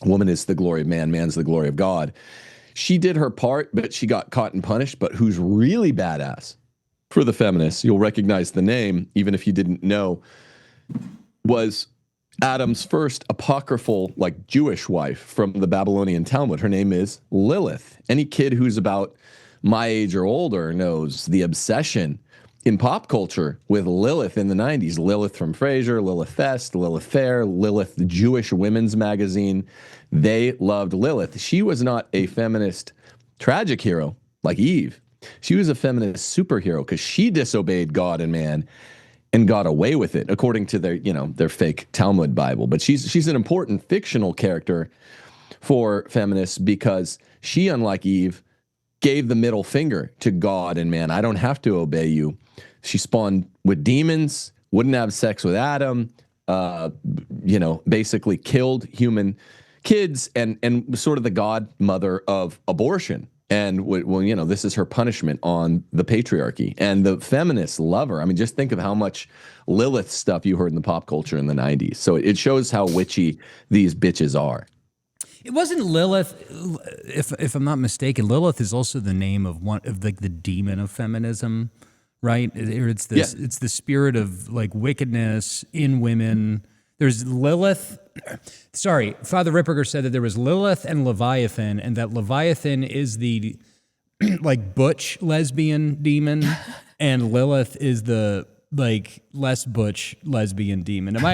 Woman is the glory of man. Man's the glory of God. She did her part, but she got caught and punished. But who's really badass for the feminists, you'll recognize the name, even if you didn't know, was Adam's first apocryphal, Jewish wife from the Babylonian Talmud. Her name is Lilith. Any kid who's about my age or older knows the obsession in pop culture with Lilith in the 90s. Lilith from Frasier, Lilith Fest, Lilith Fair, Lilith, the Jewish women's magazine. They loved Lilith. She was not a feminist tragic hero like Eve. She was a feminist superhero because she disobeyed God and man and got away with it, according to their fake Talmud Bible. But she's an important fictional character for feminists because she, unlike Eve, gave the middle finger to God and man. I don't have to obey you. she spawned with demons, wouldn't have sex with Adam, basically killed human kids, and was sort of the godmother of abortion. And this is her punishment on the patriarchy. And the feminists love her. I mean, just think of how much Lilith stuff you heard in the pop culture in the 90s. So it shows how witchy these bitches are.
It wasn't Lilith, if I'm not mistaken. Lilith is also the name of one of the demon of feminism, right? It's this. Yeah. It's the spirit of like wickedness in women. There's Lilith. Sorry, Father Ripperger said that there was Lilith and Leviathan, and that Leviathan is the like butch lesbian demon, and Lilith is the like less butch lesbian demon. Am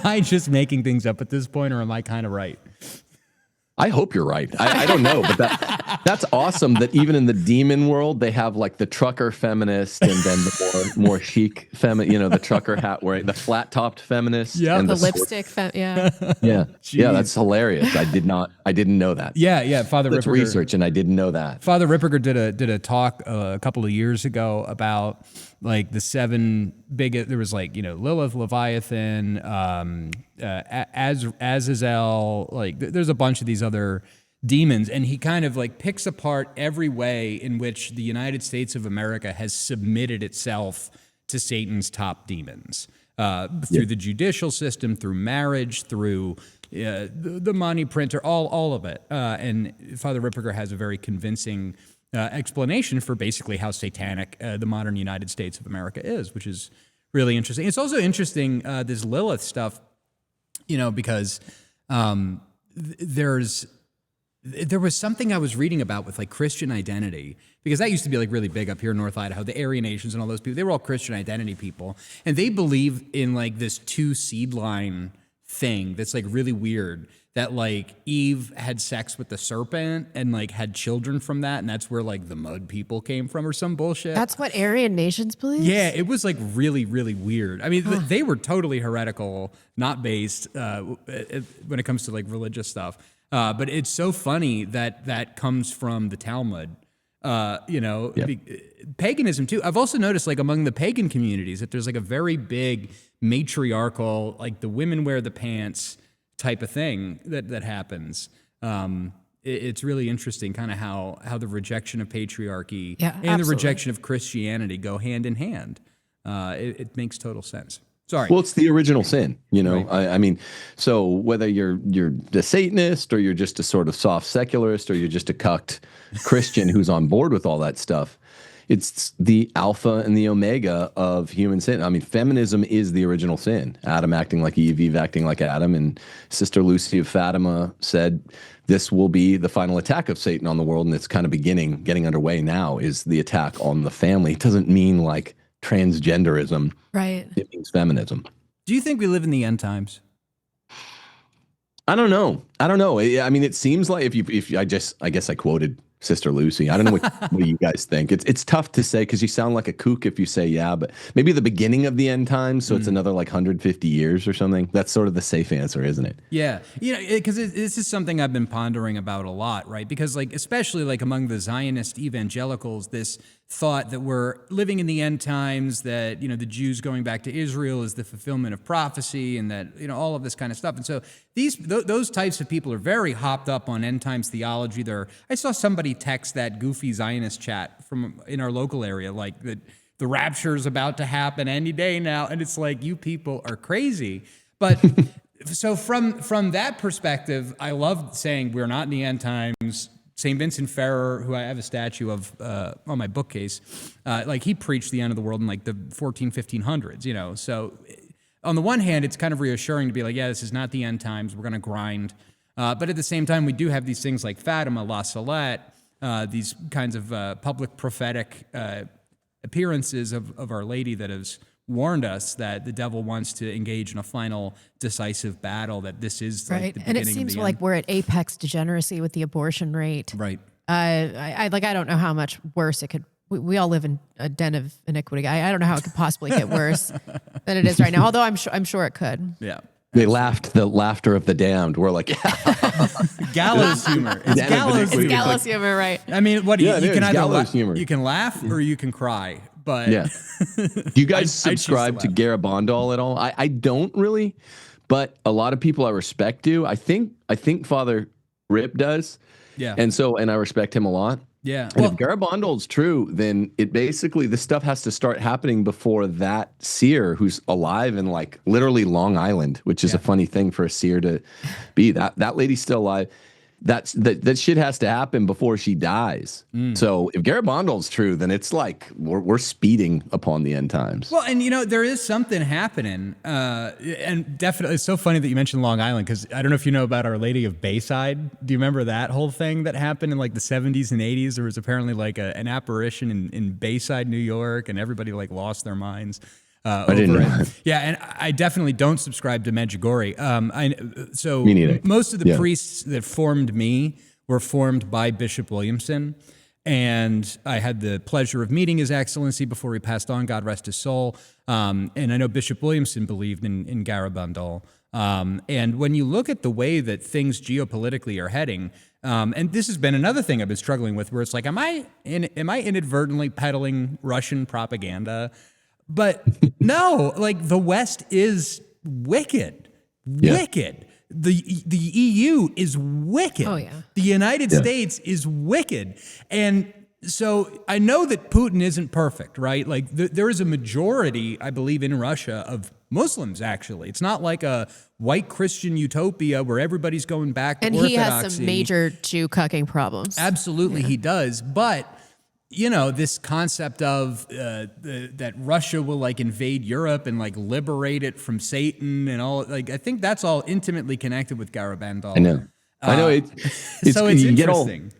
I just making things up at this point, or am I kind of right?
I hope you're right. I don't know, but that's awesome that even in the demon world, they have like the trucker feminist and then the more chic feminist, the trucker hat wearing, the flat topped feminist.
Yeah, the lipstick.
Yeah. Yeah, that's hilarious. I didn't know that.
Yeah. Father
Ripperger. Research, and I didn't know that.
Father Ripperger did a talk a couple of years ago about like the seven biggest. There was like Lilith, Leviathan, Azazel. Like there's a bunch of these other demons, and he kind of like picks apart every way in which the United States of America has submitted itself to Satan's top demons through the judicial system, through marriage, through the money printer, all of it. And Father Ripperger has a very convincing explanation for basically how satanic the modern United States of America is, which is really interesting. It's also interesting, this Lilith stuff, because there was something I was reading about with like Christian identity, because that used to be like really big up here in North Idaho. The Aryan Nations and all those people, they were all Christian identity people, and they believe in like this two seed line thing that's like really weird, that like Eve had sex with the serpent and like had children from that, and that's where like the mud people came from or some bullshit.
That's what Aryan Nations believe?
Yeah, it was like really, really weird. I mean, they were totally heretical, not based when it comes to like religious stuff. But it's so funny that comes from the Talmud. Paganism too. I've also noticed like among the pagan communities that there's like a very big matriarchal, like the women wear the pants type of thing that happens. It's really interesting kind of how the rejection of patriarchy and the rejection of Christianity go hand in hand. It makes total sense. Sorry.
Well, it's the original sin, Right. I mean, so whether you're a Satanist or you're just a sort of soft secularist or you're just a cucked Christian who's on board with all that stuff, it's the alpha and the omega of human sin. I mean, feminism is the original sin. Adam acting like Eve, Eve acting like Adam. And Sister Lucy of Fatima said this will be the final attack of Satan on the world. And it's kind of getting underway now, is the attack on the family. It doesn't mean like transgenderism.
Right.
It means feminism.
Do you think we live in the end times?
I don't know. I mean, it seems like if I guess I quoted Sister Lucy. I don't know what you guys think. It's tough to say because you sound like a kook if you say yeah, but maybe the beginning of the end times, so it's another like 150 years or something. That's sort of the safe answer, isn't it?
Yeah, because this is something I've been pondering about a lot, right? Because like especially like among the Zionist evangelicals, this thought that we're living in the end times, that the Jews going back to Israel is the fulfillment of prophecy, and that all of this kind of stuff. And so those types of people are very hopped up on end times theology. I saw somebody text that goofy Zionist chat from in our local area, like that the rapture is about to happen any day now, and it's like, you people are crazy. But so from that perspective, I love saying we're not in the end times. St. Vincent Ferrer, who I have a statue of on my bookcase, like he preached the end of the world in like the 1500s, So on the one hand, it's kind of reassuring to be like, yeah, this is not the end times. We're going to grind. But at the same time, we do have these things like Fatima, La Salette, these kinds of public prophetic appearances of Our Lady that has warned us that the devil wants to engage in a final decisive battle, that this is like the beginning of the end.
And it seems like we're at apex degeneracy with the abortion rate.
Right.
I don't know how much worse it could. We all live in a den of iniquity. I don't know how it could possibly get worse than it is right now. Although I'm sure it could.
Yeah.
They laughed the laughter of the damned. We're like, yeah.
Gallows humor. It's gallows humor,
right?
I mean, what you can either
humor.
You can laugh or you can cry, but
Yeah. Do you guys
I choose to
subscribe to
laugh.
Garabandal at all? I don't really, but a lot of people I respect do. I think Father Rip does.
Yeah.
And I respect him a lot.
Yeah.
And
Well,
if Garabandal's true, then it basically, this stuff has to start happening before that seer who's alive in like literally Long Island, which is a funny thing for a seer to be. That lady's still alive. That shit has to happen before she dies. So if Garabandal's true, then it's like we're speeding upon the end times.
well, and there is something happening, and definitely it's so funny that you mentioned Long Island, because I don't know if you know about Our Lady of Bayside. Do you remember that whole thing that happened in like the 70s and 80s? There was apparently like an apparition in Bayside, New York, and everybody like lost their minds.
I didn't know that.
Yeah, and I definitely don't subscribe to Medjugorje. So
Me neither.
most of the
Yeah.
priests that formed me were formed by Bishop Williamson, and I had the pleasure of meeting His Excellency before he passed on. God rest his soul. And I know Bishop Williamson believed in Garabandal. And when you look at the way that things geopolitically are heading, and this has been another thing I've been struggling with, where it's like, am I inadvertently peddling Russian propaganda? But no, like the West is wicked, wicked. The EU is wicked.
Oh, yeah.
The United States is wicked. And so I know that Putin isn't perfect, right? Like there is a majority, I believe, in Russia of Muslims, actually. It's not like a white Christian utopia where everybody's going back to
And
orthodoxy.
he has some major Jew cucking problems.
Absolutely, he does. But this concept of that Russia will like invade Europe and like liberate it from Satan and all, like I think that's all intimately connected with Garabandal.
I know. It's
so it's
you
interesting.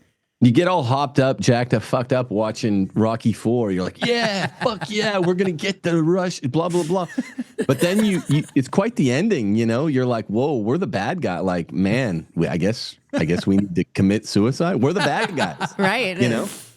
You get all hopped up, jacked up, fucked up watching Rocky IV. You're like, yeah, fuck yeah, we're gonna get the rush, blah blah blah. But then you it's quite the ending, You're like, whoa, we're the bad guy. Like, man, I guess we need to commit suicide. We're the bad guys,
Right.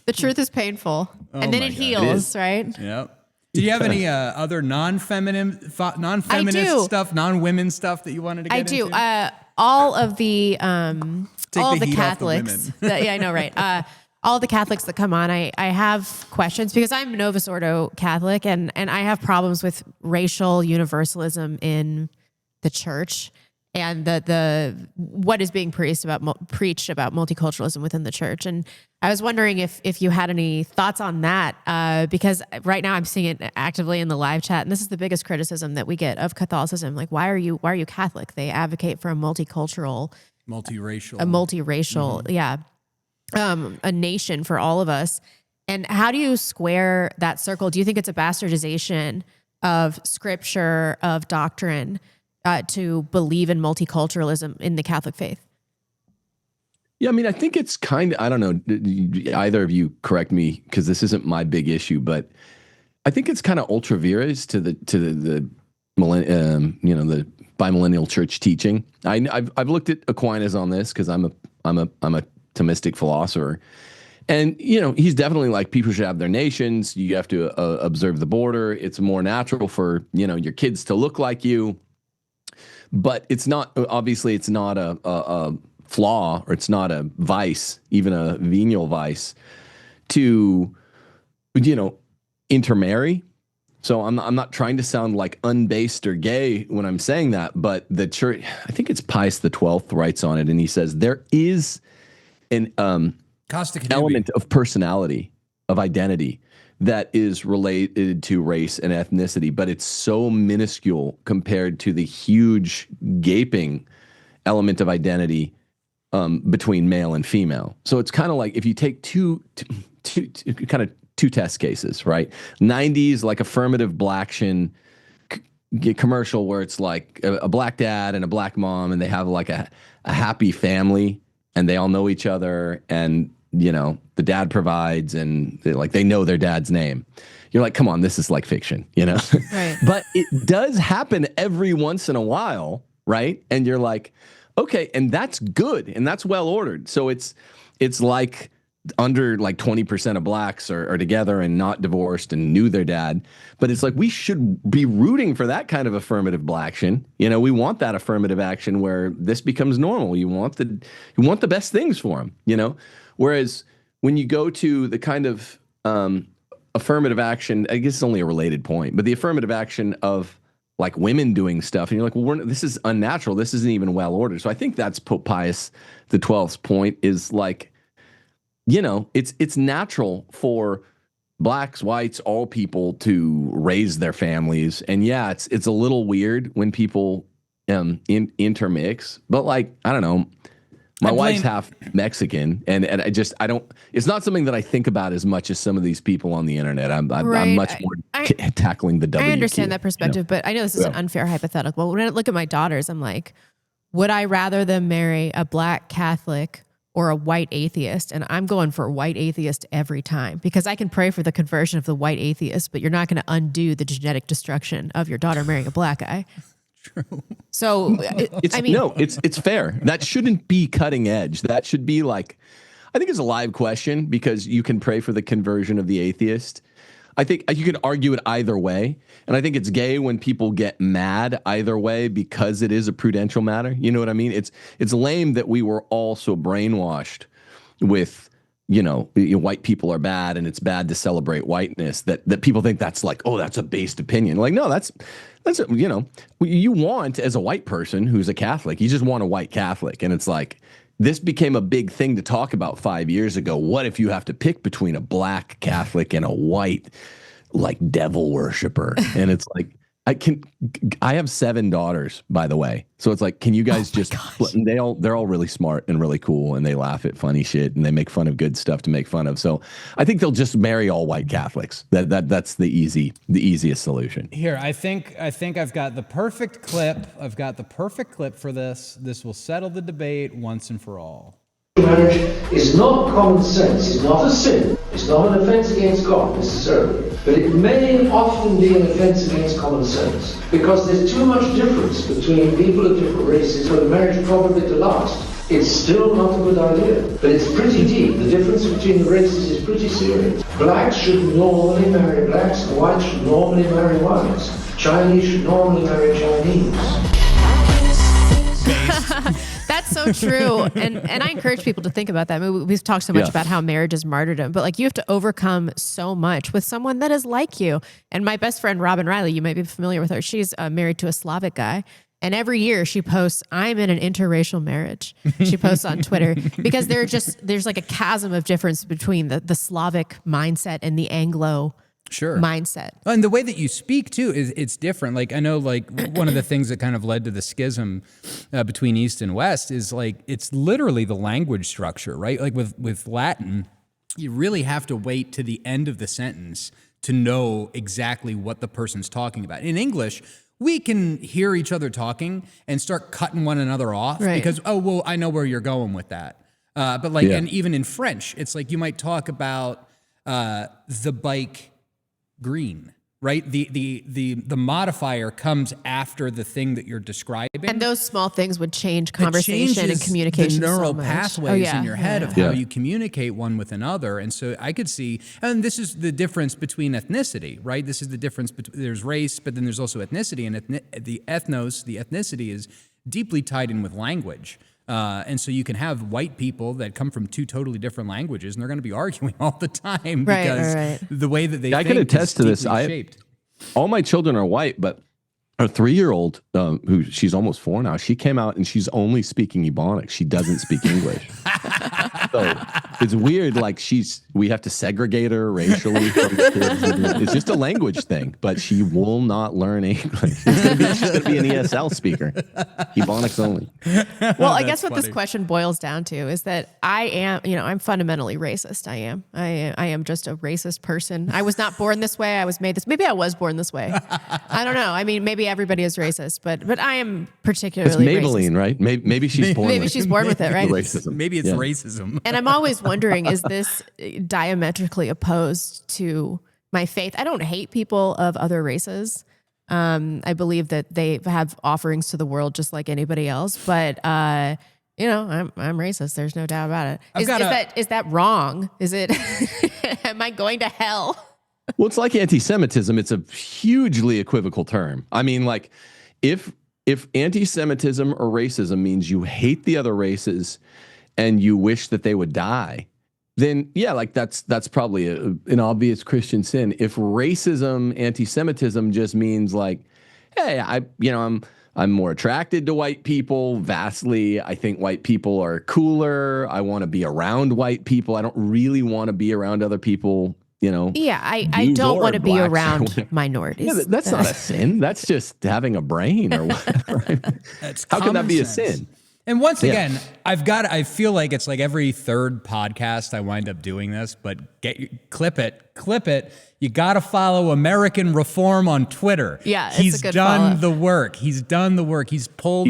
The truth is painful. And then
my
it
God.
heals, right?
Yep. Do you have any other non-feminist stuff, non-women stuff that you wanted to get into?
I do. All of the all of the
heat off the
Catholics.
women.
Yeah, I know, right? All the Catholics that come on, I have questions because I'm Novus Ordo Catholic, and I have problems with racial universalism in the church and the what is being preached about multiculturalism within the church. And I was wondering if you had any thoughts on that, because right now I'm seeing it actively in the live chat, and this is the biggest criticism that we get of Catholicism. Like, why are you Catholic? They advocate for a multicultural,
multiracial,
a nation for all of us. And how do you square that circle? Do you think it's a bastardization of scripture, of doctrine, to believe in multiculturalism in the Catholic faith?
Yeah, I mean, I think it's kind of, I don't know, either of you correct me because this isn't my big issue, but I think it's kind of ultra vires to the the bimillennial church teaching. I've looked at Aquinas on this because I'm a Thomistic philosopher, and he's definitely like people should have their nations. You have to observe the border. It's more natural for your kids to look like you, but it's not obviously it's not a flaw, or it's not a vice, even a venial vice, to intermarry. So I'm not trying to sound like unbased or gay when I'm saying that, but the church, I think it's Pius XII writes on it, and he says there is an element of personality, of identity, that is related to race and ethnicity, but it's so minuscule compared to the huge gaping element of identity between male and female. So it's kind of like if you take two test cases, right? 90s, like affirmative blaction commercial where it's like a black dad and a black mom, and they have like a happy family, and they all know each other, and the dad provides, and they know their dad's name. You're like, come on, this is like fiction,
Right.
But it does happen every once in a while, right? And you're like, okay, and that's good, and that's well ordered. So it's like under like 20% of blacks are together and not divorced and knew their dad. But it's like we should be rooting for that kind of affirmative action. We want that affirmative action where this becomes normal. You want the best things for them, Whereas when you go to the kind of affirmative action, I guess it's only a related point, but the affirmative action of like women doing stuff, and you're like, well, this is unnatural. This isn't even well ordered. So I think that's Pope Pius XII's point is like, it's natural for blacks, whites, all people to raise their families. And yeah, it's a little weird when people intermix, but like, I don't know. My wife's half Mexican, and I don't. It's not something that I think about as much as some of these people on the internet. I'm much more tackling the WQ.
I understand that perspective, but I know this is an unfair hypothetical. When I look at my daughters, I'm like, would I rather them marry a black Catholic or a white atheist? And I'm going for a white atheist every time, because I can pray for the conversion of the white atheist, but you're not going to undo the genetic destruction of your daughter marrying a black guy.
True.
So
it's fair. That shouldn't be cutting edge. That should be like, I think it's a live question, because you can pray for the conversion of the atheist. I think you could argue it either way. And I think it's gay when people get mad either way, because it is a prudential matter. You know what I mean? It's lame that we were all so brainwashed with, white people are bad and it's bad to celebrate whiteness, that people think that's like, oh, that's a based opinion. Like, no, that's you want, as a white person who's a Catholic, you just want a white Catholic. And it's like, this became a big thing to talk about 5 years ago. What if you have to pick between a black Catholic and a white, like, devil worshiper? And it's like, I have 7 daughters, by the way. So it's like, can you guys they're all really smart and really cool, and they laugh at funny shit and they make fun of good stuff to make fun of. So I think they'll just marry all white Catholics. That's the easiest solution.
Here, I think I've got the perfect clip. I've got the perfect clip for this. This will settle the debate once and for all.
Marriage is not common sense, it's not a sin, it's not an offense against God necessarily, but it may often be an offense against common sense, because there's too much difference between people of different races for the marriage probably to last. It's still not a good idea, but it's pretty deep. The difference between the races is pretty serious. Blacks should normally marry blacks, and whites should normally marry whites. Chinese should normally marry Chinese.
That's so true. And I encourage people to think about that. I mean, we've talked so much about how marriage is martyrdom, but like, you have to overcome so much with someone that is like you. And my best friend, Robin Riley, you might be familiar with her. She's married to a Slavic guy. And every year she posts, I'm in an interracial marriage. She posts on Twitter, because there's like a chasm of difference between the Slavic mindset and the Anglo mindset.
And the way that you speak too it's different. Like, I know, like, one of the things that kind of led to the schism between East and West is like, it's literally the language structure, right? Like with Latin, you really have to wait to the end of the sentence to know exactly what the person's talking about. In English, we can hear each other talking and start cutting one another off because, oh, well, I know where you're going with that. But like, and even in French, it's like you might talk about the bike green, right? The modifier comes after the thing that you're describing.
And those small things would change conversation and communication.
The neural pathways in your head of how you communicate one with another. And so I could see, and this is the difference between ethnicity, right? This is the difference between, there's race, but then there's also ethnicity, and the ethnicity is deeply tied in with language. And so you can have white people that come from 2 totally different languages, and they're going to be arguing all the time because the way that they think
can attest to this.
Shaped.
All my children are white, but our 3-year-old, who she's almost 4 now, she came out and she's only speaking Ebonics. She doesn't speak English. So it's weird. Like, we have to segregate her racially from the kids. It's just a language thing, but she will not learn English. She's going to be an ESL speaker. Ebonics only.
Well, I guess what this question boils down to is that I am, I'm fundamentally racist. I am just a racist person. I was not born this way. I was made this. Maybe I was born this way. I don't know. I mean, maybe everybody is racist, but I am particularly
It's Maybelline,
racist.
Right? Maybe she's born
Maybe she's born with it, right?
Racism.
Maybe it's racism.
And I'm always wondering, is this diametrically opposed to my faith? I don't hate people of other races. I believe that they have offerings to the world just like anybody else, but I'm racist. There's no doubt about it. Is that wrong? Is it, am I going to hell?
Well, it's like anti-Semitism. It's a hugely equivocal term. I mean, like, if anti-Semitism or racism means you hate the other races and you wish that they would die, then yeah, like that's probably an obvious Christian sin. If racism, anti-Semitism just means like, hey, I'm more attracted to white people vastly. I think white people are cooler. I want to be around white people. I don't really want to be around other people,
Yeah, I don't want to be around minorities.
Yeah, that's not a sin. That's just having a brain or whatever. How can that be a sin?
And once again, I feel like it's like every third podcast I wind up doing this, but clip it. You got to follow American Reform on Twitter.
Yeah, it's
he's
a good
done
follow.
the work. He's done the work. He's pulled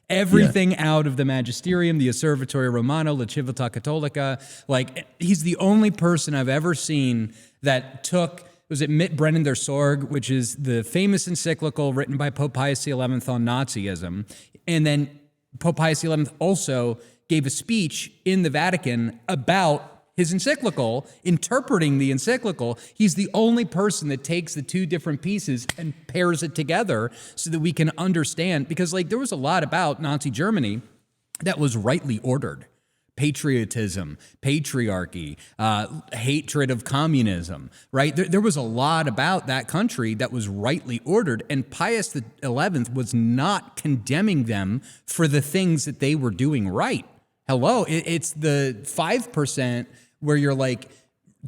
everything out of the Magisterium, the Osservatorio Romano, La Civiltà Cattolica. Like, he's the only person I've ever seen that took, was it Mit Brennender Sorg, which is the famous encyclical written by Pope Pius XI on Nazism, and then Pope Pius XI also gave a speech in the Vatican about his encyclical, interpreting the encyclical. He's the only person that takes the two different pieces and pairs it together so that we can understand, because like there was a lot about Nazi Germany that was rightly ordered. Patriotism, patriarchy, hatred of communism, right? There was a lot about that country that was rightly ordered, and Pius XI was not condemning them for the things that they were doing right. Hello, it's the 5% where you're like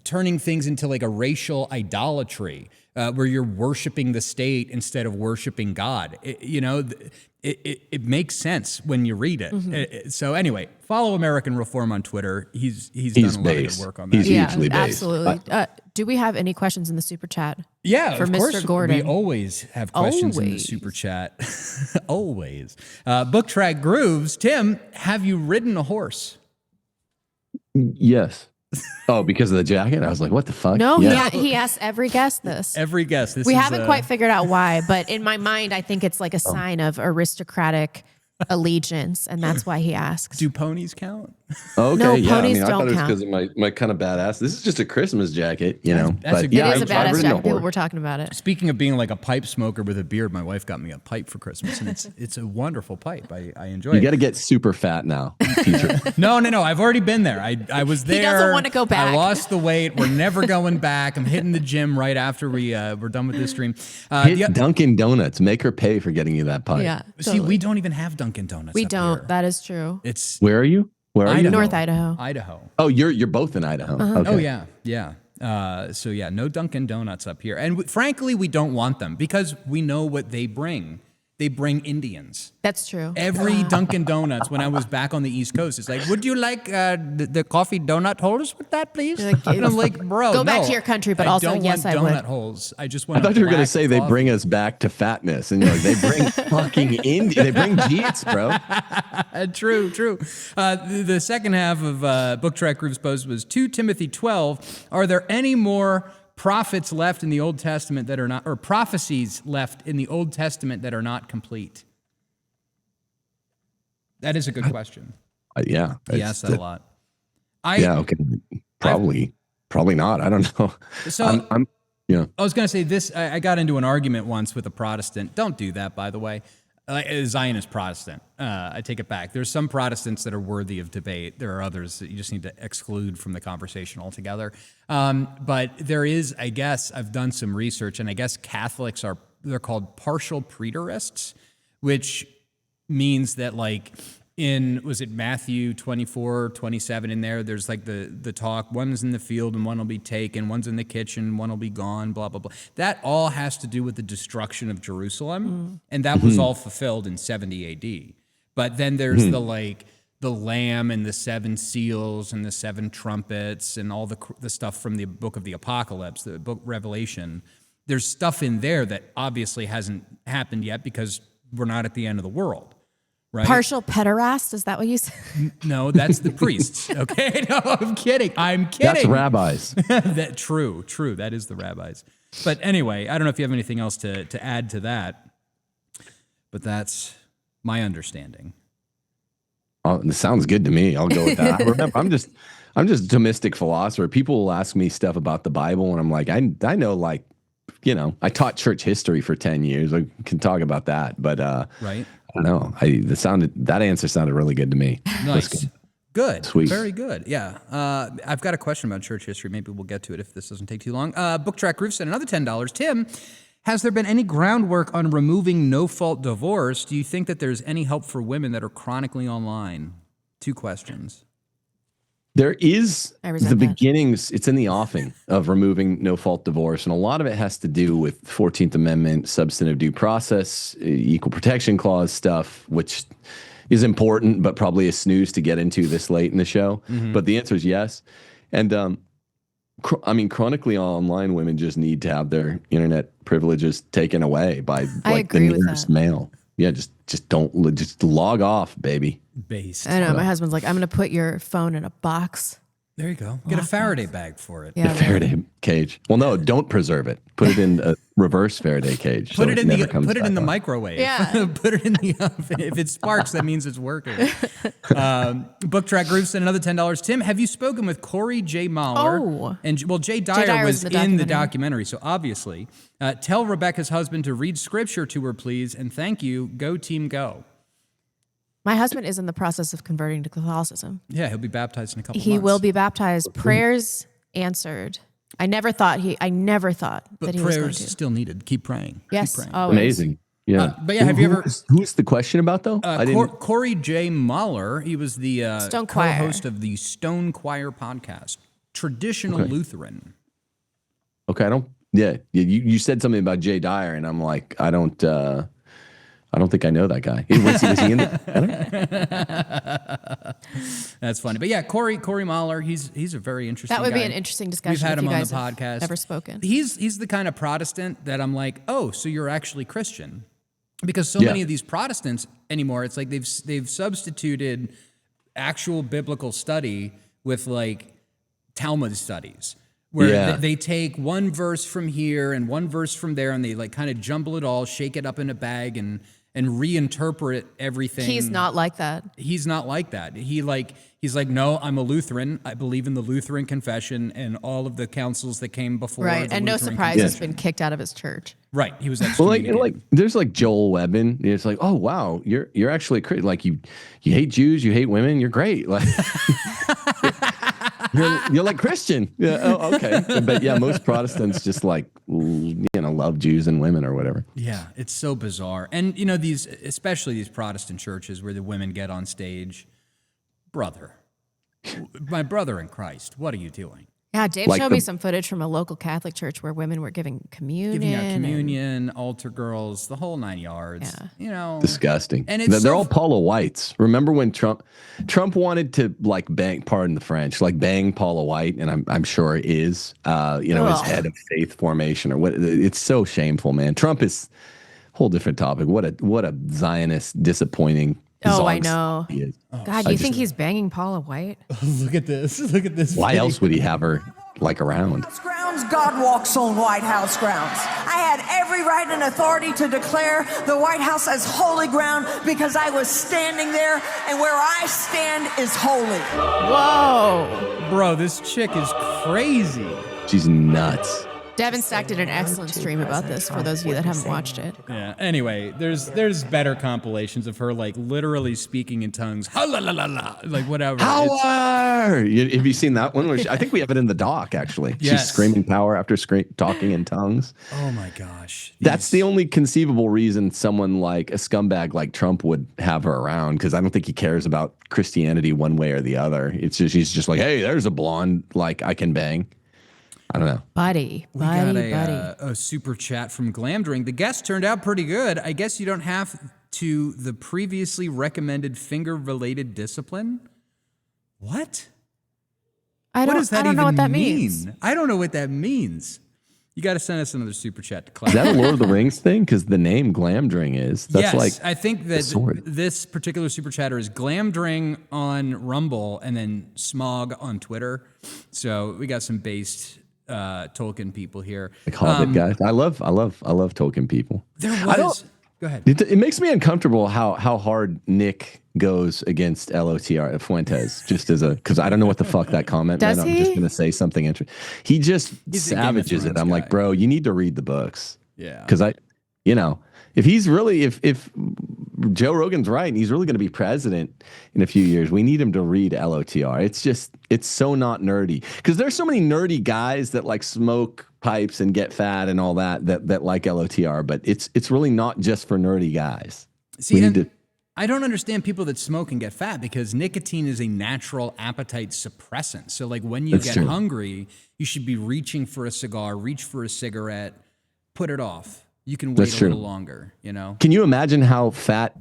turning things into like a racial idolatry, where you're worshiping the state instead of worshiping God. It makes sense when you read it.
Mm-hmm.
So anyway, follow American Reform on Twitter. He's done a lot of good work on that.
He's hugely based.
Absolutely. Do we have any questions in the super chat?
Yeah,
for
of
Mr.
course.
Gordon.
We always have questions in the super chat. Always. Book Track Grooves. Tim, have you ridden a horse?
Yes. Oh, because of the jacket? I was like, what the fuck?
No,
Yeah.
he asks every guest this.
Every guest.
We haven't quite figured out why, but in my mind, I think it's like a sign of aristocratic allegiance, and that's why he asks.
Do ponies count?
Okay,
No,
yeah.
ponies
I thought
don't
it was
count.
because of my kind of badass. This is just a Christmas jacket,
That's
It is a
I've
badass
ridden a
jacket. People
horse.
were talking about it.
Speaking of being like a pipe smoker with a beard, my wife got me a pipe for Christmas, and it's a wonderful pipe. I enjoy
You
it.
got to get super fat now, teacher.
No. I've already been there. I was there.
He doesn't want to go back.
I lost the weight. We're never going back. I'm hitting the gym right after we're done with this stream.
Hit Dunkin' Donuts. Make her pay for getting you that pipe.
Yeah.
See,
totally.
we don't even have Dunkin' Donuts.
We
up
don't.
here.
That is true.
It's
Where are you? Where are you?
Idaho.
North Idaho.
Idaho.
Oh, you're both in Idaho. Okay.
Oh yeah. So yeah, no Dunkin' Donuts up here, and frankly, we don't want them because we know what they bring. They bring Indians.
That's true.
Every Dunkin' Donuts, when I was back on the East Coast, it's like, would you like the coffee donut holders with that, please?
Like,
and I'm like, bro,
go back
no,
to your country, but also,
don't
yes,
want
I would.
donut holes. I just want.
I thought you were going to
black
say they
coffee.
bring us back to fatness, and you're like, they bring fucking India. They bring Jeets, bro.
True. The second half of Book Track Groove's post was 2 Timothy 12. Are there any more prophets left in the Old Testament that are not, or prophecies left in the Old Testament that are not complete? That is a good question.
Yeah.
He asked that a lot.
Okay. Probably not. I don't know.
So
I'm
I was going to say this. I got into an argument once with a Protestant. Don't do that, by the way. A Zionist Protestant. I take it back. There's some Protestants that are worthy of debate. There are others that you just need to exclude from the conversation altogether. But there is, I guess, I've done some research, and I guess Catholics they're called partial preterists, which means that like was it Matthew 24:27 in there? There's like the talk, one's in the field and one will be taken, one's in the kitchen, one will be gone, blah, blah, blah. That all has to do with the destruction of Jerusalem. And that was all fulfilled in 70 AD. But then there's the Lamb and the 7 seals and the 7 trumpets and all the stuff from the book of the Apocalypse, the book Revelation. There's stuff in there that obviously hasn't happened yet because we're not at the end of the world. Right?
Partial pederast, is that what you said?
No, that's the priests. Okay, no, I'm kidding.
That's rabbis.
True. That is the rabbis. But anyway, I don't know if you have anything else to add to that, but that's my understanding.
Oh, it sounds good to me. I'll go with that. Remember, I'm just a Thomistic philosopher. People will ask me stuff about the Bible, and I'm like, I know, like, I taught church history for 10 years. I can talk about that, but
right.
I don't know. That answer sounded really good to me.
Nice. Good.
Sweet.
Very good. Yeah. I've got a question about church history. Maybe we'll get to it if this doesn't take too long. Book Track Roof sent another $10. Tim, has there been any groundwork on removing no-fault divorce? Do you think that there's any help for women that are chronically online? 2 questions.
There is the
that.
beginnings. It's in the offing of removing no-fault divorce, and a lot of it has to do with 14th Amendment, substantive due process, equal protection clause stuff, which is important, but probably a snooze to get into this late in the show. But the answer is yes. And chronically online women just need to have their internet privileges taken away by like the nearest male. Yeah, just don't just log off, baby.
Based.
I know. My husband's like, I'm going to put your phone in a box.
There you go. Get a Faraday bag for it.
Yeah,
a Faraday cage. Well, no, don't preserve it. Put it in a reverse Faraday cage.
Put it in the microwave.
Yeah.
Put it in the oven. If it sparks, that means it's working. Book Track Group sent another $10. Tim, have you spoken with Corey J. Mahler?
Oh.
And well, Jay Dyer was in the documentary, so obviously. Tell Rebecca's husband to read scripture to her, please, and thank you. Go team, go.
My husband is in the process of converting to Catholicism.
Yeah, he'll be baptized in a couple months.
He will be baptized. Prayers answered. I never thought that he was going to.
Prayers still needed. Keep praying.
Yes,
Keep praying.
always.
Amazing. Yeah.
But yeah, have you ever...
Who's the question about, though?
Corey J. Mahler. He was the co-host of the Stone Choir podcast. Traditional Lutheran.
Okay, you said something about Jay Dyer, and I'm like, I don't think I know that guy. Was he in the
That's funny. But yeah, Corey Mahler, he's a very interesting guy.
That would be an interesting discussion.
We've had him
if you
on
guys
the podcast.
Never spoken.
He's the kind of Protestant that I'm like, oh, so you're actually Christian. Because so many of these Protestants anymore, it's like they've substituted actual biblical study with like Talmud studies. Where they take one verse from here and one verse from there, and they like kind of jumble it all, shake it up in a bag, and reinterpret everything.
He's not like that.
He's not like that. He's like, no, I'm a Lutheran. I believe in the Lutheran confession and all of the councils that came before.
Right, and no surprise, he's been kicked out of his church.
Right, he was excommunicated.
Well, like there's like Joel Webbin. It's like, oh wow, you're actually like you hate Jews, you hate women, you're great. Like. You're like Christian. Yeah. Oh, okay. But yeah, most Protestants just like, love Jews and women or whatever.
Yeah. It's so bizarre. And especially these Protestant churches where the women get on stage, my brother in Christ, what are you doing?
Yeah, Dave showed me some footage from a local Catholic church where women were giving communion.
Giving out communion, altar girls, the whole 9 yards. Yeah.
Disgusting.
And
they're all Paula Whites. Remember when Trump wanted to like bang, pardon the French, like bang Paula White, and I'm sure it is, his head of faith formation or what? It's so shameful, man. Trump is a whole different topic. What a Zionist, disappointing.
Oh, I know. God, you think he's banging Paula White?
Look at this. Look at this.
Why else would he have her like around?
Grounds, God walks on White House grounds. I had every right and authority to declare the White House as holy ground because I was standing there, and where I stand is holy.
Whoa.
Bro, this chick is crazy.
She's nuts.
Devin Stack did an excellent stream about this for those of you that haven't watched it.
Yeah. Anyway, there's better compilations of her like literally speaking in tongues. Ha la la la la, like whatever.
Power. Have you seen that one? I think we have it in the doc actually.
Yes.
She's screaming power after talking in tongues.
Oh my gosh.
That's the only conceivable reason someone like a scumbag like Trump would have her around, because I don't think he cares about Christianity one way or the other. It's just he's just like, hey, there's a blonde like I can bang. I don't know.
Buddy.
We got a super chat from Glamdring. The guest turned out pretty good. I guess you don't have to the previously recommended finger-related discipline. What?
I don't know what that means.
I don't know what that means. You got to send us another super chat to class.
Is that a Lord of the Rings thing? Because the name Glamdring is. That's
yes, I think that this particular super chatter is Glamdring on Rumble and then Smog on Twitter. So we got some based Tolkien people here.
Like Hobbit guys. I love Tolkien people.
Go ahead.
It makes me uncomfortable how hard Nick goes against LOTR Fuentes, just as because I don't know what the fuck that comment meant. I'm just going to say something interesting. He's savages it. I'm like, bro, you need to read the books.
Yeah.
Because If he's really, if Joe Rogan's right, and he's really going to be president in a few years, we need him to read LOTR. It's so not nerdy, because there's so many nerdy guys that like smoke pipes and get fat and all that like LOTR, but it's really not just for nerdy guys.
See, I don't understand people that smoke and get fat, because nicotine is a natural appetite suppressant. So like when you get hungry, you should be reaching for a cigar, reach for a cigarette, put it off. You can wait a little longer, you know?
Can you imagine how fat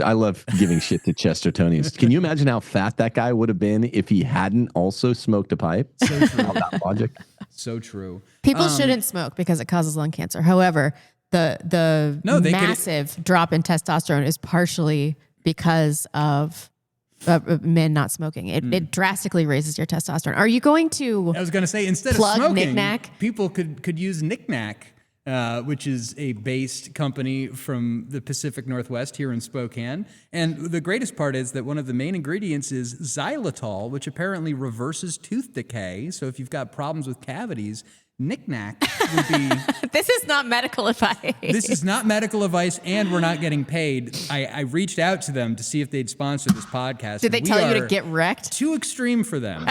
I love giving shit to Chestertonians. Can you imagine how fat that guy would have been if he hadn't also smoked a pipe?
So true.
That logic.
So true.
People shouldn't smoke because it causes lung cancer. However, the massive drop in testosterone is partially because of men not smoking. It drastically raises your testosterone. Are you going to?
I was going to say, instead of smoking, Knick-Knack? People could use Knick-Knack, which is a based company from the Pacific Northwest here in Spokane. And the greatest part is that one of the main ingredients is xylitol, which apparently reverses tooth decay. So if you've got problems with cavities, Knick-Knack would be...
This is not medical advice.
This is not medical advice, and we're not getting paid. I reached out to them to see if they'd sponsor this podcast.
Did they tell you to get wrecked?
Too extreme for them.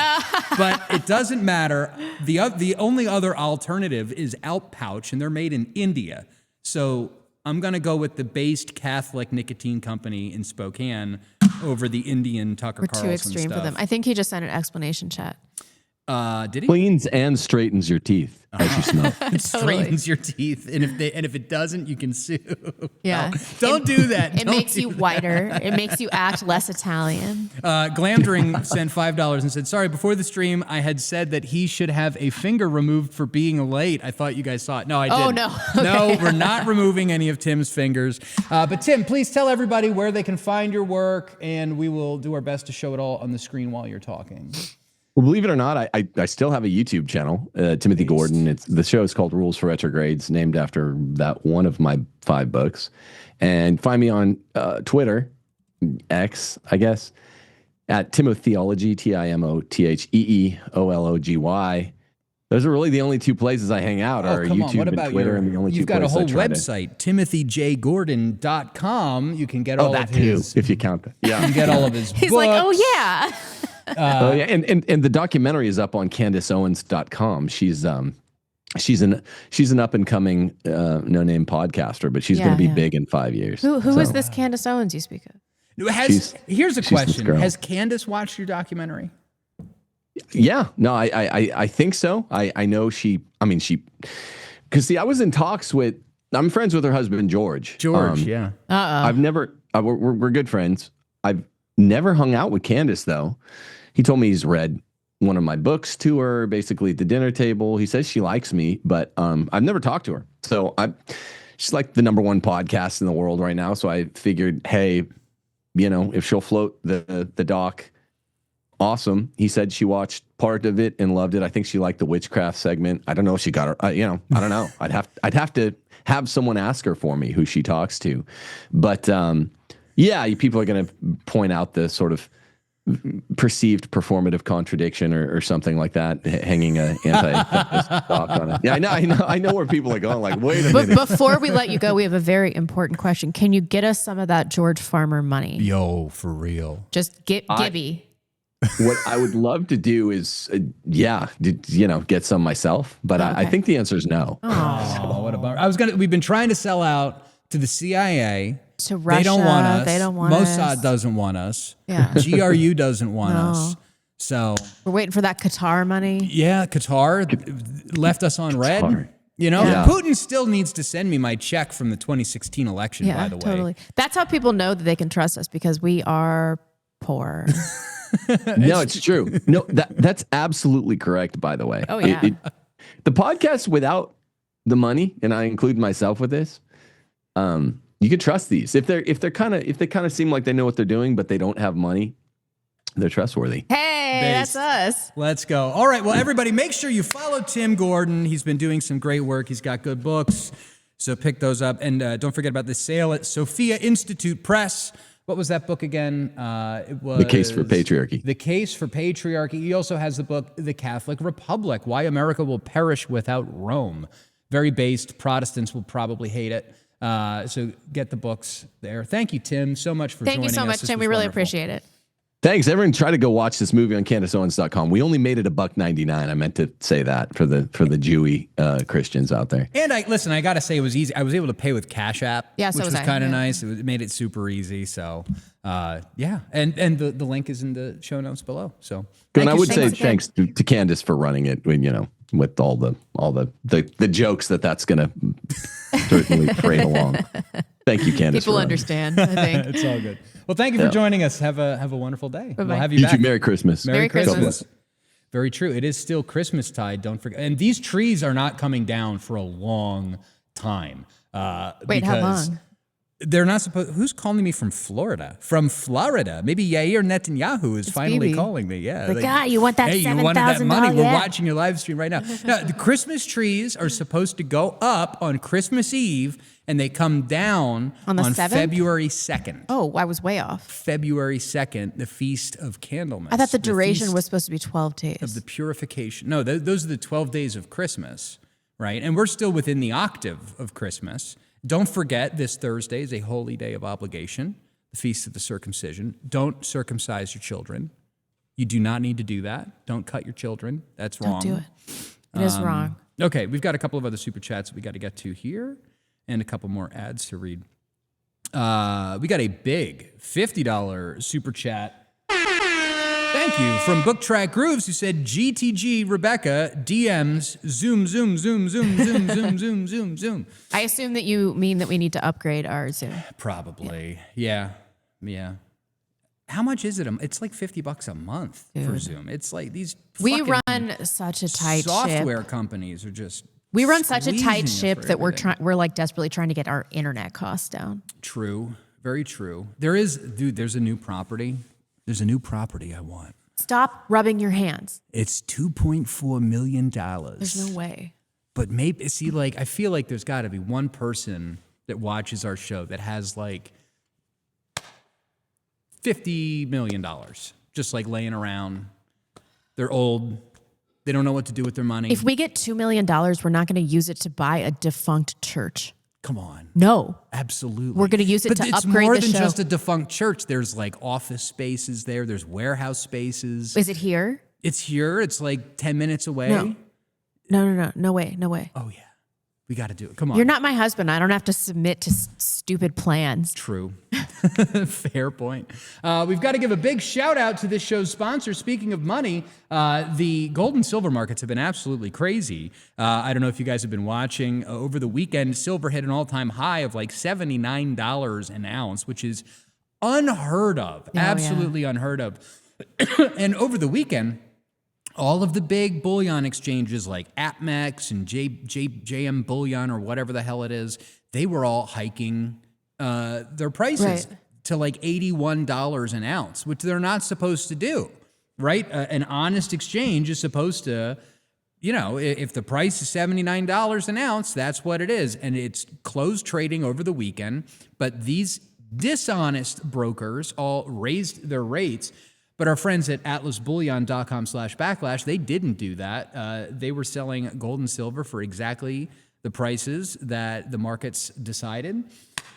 But it doesn't matter. The only other alternative is Outpouch, and they're made in India. So I'm going to go with the based Catholic nicotine company in Spokane over the Indian Tucker Carlson
stuff. We're too extreme for them. I think he just sent an explanation chat.
Did he?
Cleans and straightens your teeth as you smoke.
It straightens your teeth, and if it doesn't, you can sue.
Yeah,
no, don't do that.
It makes you whiter. It makes you act less Italian.
Glamdring sent $5 and said, "Sorry, before the stream, I had said that he should have a finger removed for being late. I thought you guys saw it. No, I didn't.
Oh no, okay.
No, we're not removing any of Tim's fingers. But Tim, please tell everybody where they can find your work, and we will do our best to show it all on the screen while you're talking."
Well, believe it or not, I still have a YouTube channel, Timothy Gordon. The show is called Rules for Retrogrades, named after that one of my 5 books. And find me on Twitter, X, I guess, at Timotheology, TIMOTHEEOLOGY. Those are really the only 2 places I hang out, are YouTube and Twitter, and the only 2 places I try to...
You've got a whole website, TimothyJGordon.com. You can get all of his...
too, if you count that. Yeah.
You can get all of his
He's
books.
like, oh, yeah.
Yeah, and the documentary is up on CandaceOwens.com. She's an up and coming no name podcaster, but she's going to be big in 5 years.
Who is this Candace Owens you speak of?
Here's a question: has Candace watched your documentary?
Yeah, no, I think so. I know she. I mean, because see, I was in talks with. I'm friends with her husband George.
Yeah.
I've never. We're good friends. I've never hung out with Candace though. He told me he's read one of my books to her, basically at the dinner table. He says she likes me, but I've never talked to her. So she's like the #1 podcast in the world right now. So I figured, hey, if she'll float the doc, awesome. He said she watched part of it and loved it. I think she liked the witchcraft segment. I don't know if she got her. I don't know. I'd have to have someone ask her for me who she talks to, but yeah, people are going to point out the sort of perceived performative contradiction or something like that, hanging a anti-feminist doc on it. Yeah, I know where people are going. Like, wait a minute.
But before we let you go, we have a very important question. Can you get us some of that George Farmer money?
Yo, for real.
Just gibby.
What I would love to do is, get some myself. But okay. I think the answer is no.
Oh, what a bummer. We've been trying to sell out to the CIA.
To Russia,
they don't want us.
They don't want
Mossad
us.
Doesn't want us.
Yeah.
GRU doesn't want us. So
we're waiting for that Qatar money.
Yeah, Qatar left us on red. Putin still needs to send me my check from the 2016 election, by the way.
Totally. That's how people know that they can trust us, because we are poor.
No, it's true. No, that's absolutely correct, by the way.
Oh, yeah.
The podcast without the money, and I include myself with this, you can trust these. If they kind of seem like they know what they're doing, but they don't have money, they're trustworthy.
Hey, that's us.
Let's go. All right. Well, everybody, make sure you follow Tim Gordon. He's been doing some great work. He's got good books, so pick those up. And don't forget about the sale at Sophia Institute Press. What was that book again? It was
The Case for Patriarchy.
The Case for Patriarchy. He also has the book, The Catholic Republic, Why America Will Perish Without Rome. Very based. Protestants will probably hate it. So get the books there. Thank you, Tim, so much for joining us.
Thank you so much,
This
Tim.
was
We really
wonderful.
appreciate it.
Thanks, everyone. Try to go watch this movie on CandaceOwens.com. We only made it $1.99. I meant to say that for the Jewy Christians out there.
And I got to say, it was easy. I was able to pay with Cash App,
Yeah, so
which
was
was
I.
kind of
Yeah.
nice. It made it super easy. So, yeah. And the link is in the show notes below. So,
And I would say
Thanks
thanks to Candace for running it. When, with all the jokes that's going to certainly parade along. Thank you, Candace.
People
for running.
understand, I think.
it's all good. Well, thank you for joining us. Have a wonderful day.
Bye-bye.
We'll have you
You
back.
too. Merry Christmas.
Merry Christmas.
Very true. It is still Christmas tide. Don't forget. And these trees are not coming down for a long time.
Wait, how
because
long?
They're not supposed. Who's calling me from Florida? From Florida? Maybe Yair Netanyahu is finally
Bibi.
calling me. Yeah.
You want that
Hey, you wanted that money?
$7,000?
We're
Yeah.
watching your live stream right now. Now, the Christmas trees are supposed to go up on Christmas Eve, and they come down
On the 7th?
February 2nd.
Oh, I was way off.
February 2nd, the Feast of Candlemas.
I thought the duration
feast
was supposed to be 12 days.
of the purification. No, those are the 12 days of Christmas, right? And we're still within the octave of Christmas. Don't forget, this Thursday is a holy day of obligation, the Feast of the Circumcision. Don't circumcise your children. You do not need to do that. Don't cut your children. That's wrong.
Don't do it. It is wrong.
Okay, we've got a couple of other super chats that we got to get to here and a couple more ads to read. We got a big $50 super chat. Thank you from Book Track Grooves, who said, GTG Rebecca DMs zoom, zoom, zoom, zoom, zoom, zoom, zoom, zoom, zoom.
I assume that you mean that we need to upgrade our Zoom.
Probably. Yeah. How much is it? It's like $50 a month for Zoom. It's like these
We
fucking
run such a tight
software
ship.
companies are just
We run such a tight
squeezing you
ship
for
that
everything.
we're like desperately trying to get our internet costs down.
True. Very true. There's a new property. There's a new property I want.
Stop rubbing your hands.
It's $2.4 million.
There's no way.
But maybe, I feel like there's got to be one person that watches our show that has like $50 million just like laying around. They're old. They don't know what to do with their money.
If we get $2 million, we're not going to use it to buy a defunct church.
Come on.
No.
Absolutely.
We're gonna use it
but
to
it's
upgrade
more
the
than
show.
just a defunct church. There's like office spaces there. There's warehouse spaces.
Is it here?
It's here. It's like 10 minutes away.
No. No way.
Oh, yeah. We got to do it. Come on.
You're not my husband. I don't have to submit to stupid plans.
True. Fair point. We've got to give a big shout out to this show's sponsor. Speaking of money, the gold and silver markets have been absolutely crazy. I don't know if you guys have been watching. Over the weekend, silver hit an all-time high of like $79 an ounce, which is unheard of.
yeah.
Absolutely unheard of. And over the weekend, all of the big bullion exchanges like APMEX and JM Bullion or whatever the hell it is, they were all hiking their prices to like $81 an ounce, which they're not supposed to do, right? An honest exchange is supposed to, if the price is $79 an ounce, that's what it is. And it's closed trading over the weekend, but these dishonest brokers all raised their rates. But our friends at atlasbullion.com/backlash, they didn't do that. They were selling gold and silver for exactly the prices that the markets decided.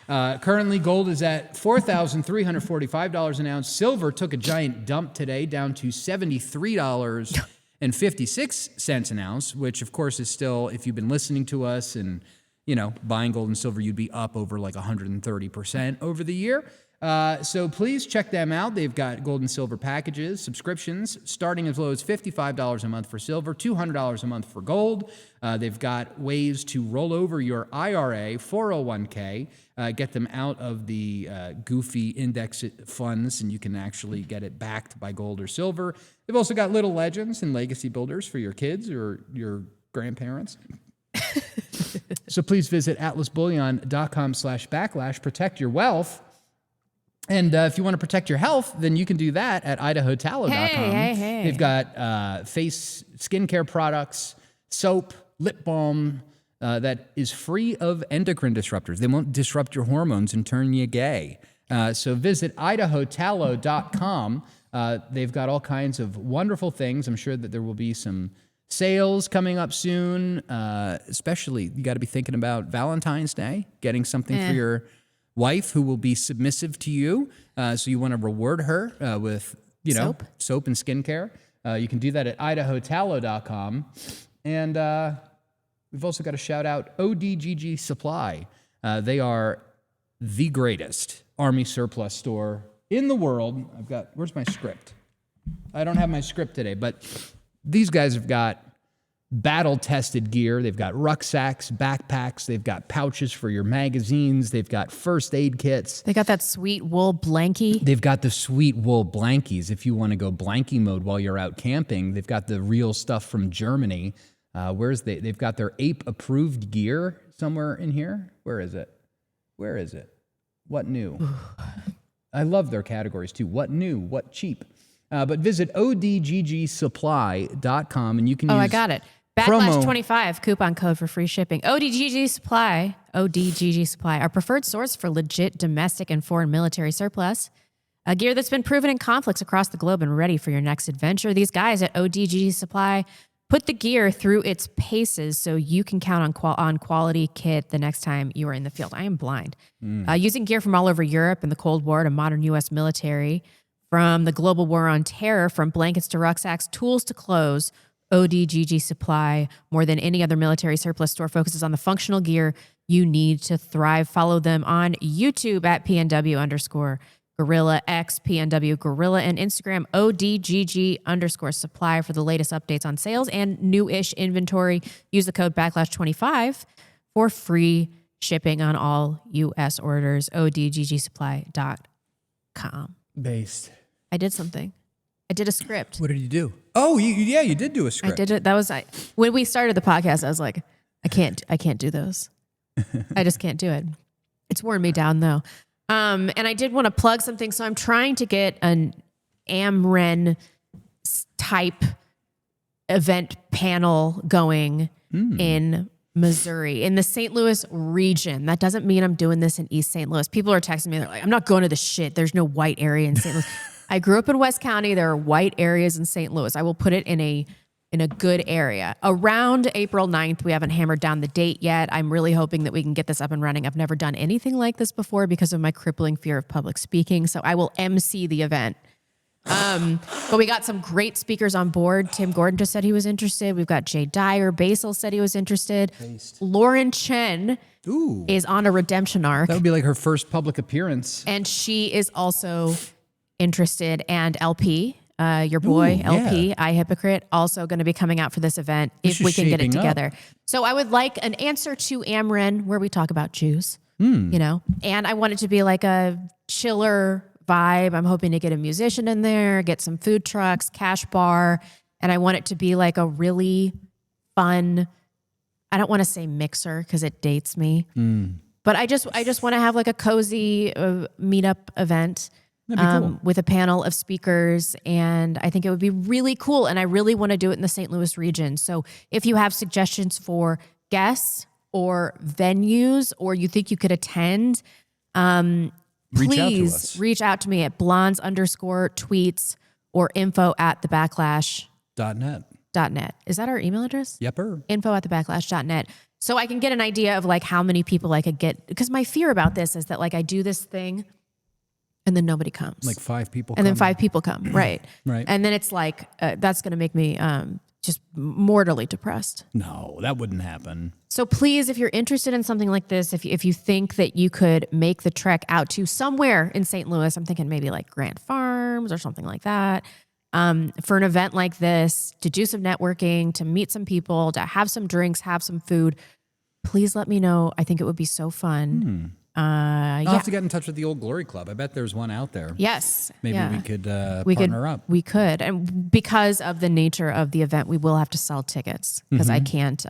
Currently, gold is at $4,345 an ounce. Silver took a giant dump today, down to $73.56 an ounce, which of course is still, if you've been listening to us and buying gold and silver, you'd be up over like 130% over the year. So please check them out. They've got gold and silver packages, subscriptions, starting as low as $55 a month for silver, $200 a month for gold. They've got ways to roll over your IRA, 401k, get them out of the goofy index funds, and you can actually get it backed by gold or silver. They've also got little legends and legacy builders for your kids or your grandparents. So please visit atlasbullion.com/backlash. Protect your wealth. And if you want to protect your health, then you can do that at idahotallow.com.
Hey.
They've got face skincare products, soap, lip balm that is free of endocrine disruptors. They won't disrupt your hormones and turn you gay. So visit idahotallow.com. They've got all kinds of wonderful things. I'm sure that there will be some sales coming up soon. Especially, you got to be thinking about Valentine's Day, getting something for your wife who will be submissive to you. So you want to reward her with, soap and skincare. You can do that at idahotallow.com. And we've also got to shout out ODGG Supply. They are the greatest Army surplus store in the world. Where's my script? I don't have my script today, but these guys have got battle-tested gear. They've got rucksacks, backpacks. They've got pouches for your magazines. They've got first aid kits.
They got that sweet wool blankie.
They've got the sweet wool blankies. If you want to go blankie mode while you're out camping, they've got the real stuff from Germany. They've got their ape-approved gear somewhere in here. Where is it? What new? I love their categories too. What new? What cheap? But visit odggsupply.com and you can use
I got it. Backlash 25 coupon code for free shipping. ODGG Supply, our preferred source for legit domestic and foreign military surplus. A gear that's been proven in conflicts across the globe and ready for your next adventure. These guys at ODGG Supply put the gear through its paces so you can count on quality kit the next time you are in the field. I am blind. Using gear from all over Europe and the Cold War to modern U.S. military, from the global war on terror, from blankets to rucksacks, tools to clothes, ODGG Supply, more than any other military surplus store, focuses on the functional gear you need to thrive. Follow them on YouTube at PNW_Gorilla, X PNW Gorilla, and Instagram ODGG_Supply for the latest updates on sales and new-ish inventory. Use the code Backlash25 for free shipping on all U.S. orders. ODGGsupply.com.
Based.
I did something. I did a script.
What did you do? Oh, you did do a script.
I did it. That was when we started the podcast. I was like, I can't do those. I just can't do it. It's worn me down though. And I did want to plug something, so I'm trying to get an AmRen type event panel going in Missouri, in the St. Louis region. That doesn't mean I'm doing this in East St. Louis. People are texting me. They're like, I'm not going to the shit. There's no white area in St. Louis. I grew up in West County. There are white areas in St. Louis. I will put it in a good area. Around April 9th, we haven't hammered down the date yet. I'm really hoping that we can get this up and running. I've never done anything like this before because of my crippling fear of public speaking. So I will MC the event. But we got some great speakers on board. Tim Gordon just said he was interested. We've got Jay Dyer. Basil said he was interested. Lauren Chen is on a redemption arc.
That would be like her first public appearance.
And she is also interested. And LP, your boy, LP, I Hypocrite, also going to be coming out for this event if we can get it together. So I would like an answer to AmRen where we talk about Jews, and I want it to be like a chiller vibe. I'm hoping to get a musician in there, get some food trucks, cash bar, and I want it to be like a really fun, I don't want to say mixer because it dates me, but I just want to have like a cozy meetup event with a panel of speakers, and I think it would be really cool, and I really want to do it in the St. Louis region. So if you have suggestions for guests or venues, or you think you could attend, please reach out to me at blondes_tweets or info@thebacklash.net. Is that our email address?
Yepper.
info@thebacklash.net. So I can get an idea of like how many people I could get, because my fear about this is that like I do this thing and then nobody comes.
Like 5 people
and then 5 people come. Right.
Right.
And then it's like, that's going to make me just mortally depressed.
No, that wouldn't happen.
So please, if you're interested in something like this, if you think that you could make the trek out to somewhere in St. Louis, I'm thinking maybe like Grant Farms or something like that, for an event like this, to do some networking, to meet some people, to have some drinks, have some food, please let me know. I think it would be so fun.
I'll have to get in touch with the Old Glory Club. I bet there's one out there.
Yes.
Maybe we could partner up.
We could. And because of the nature of the event, we will have to sell tickets because I can't.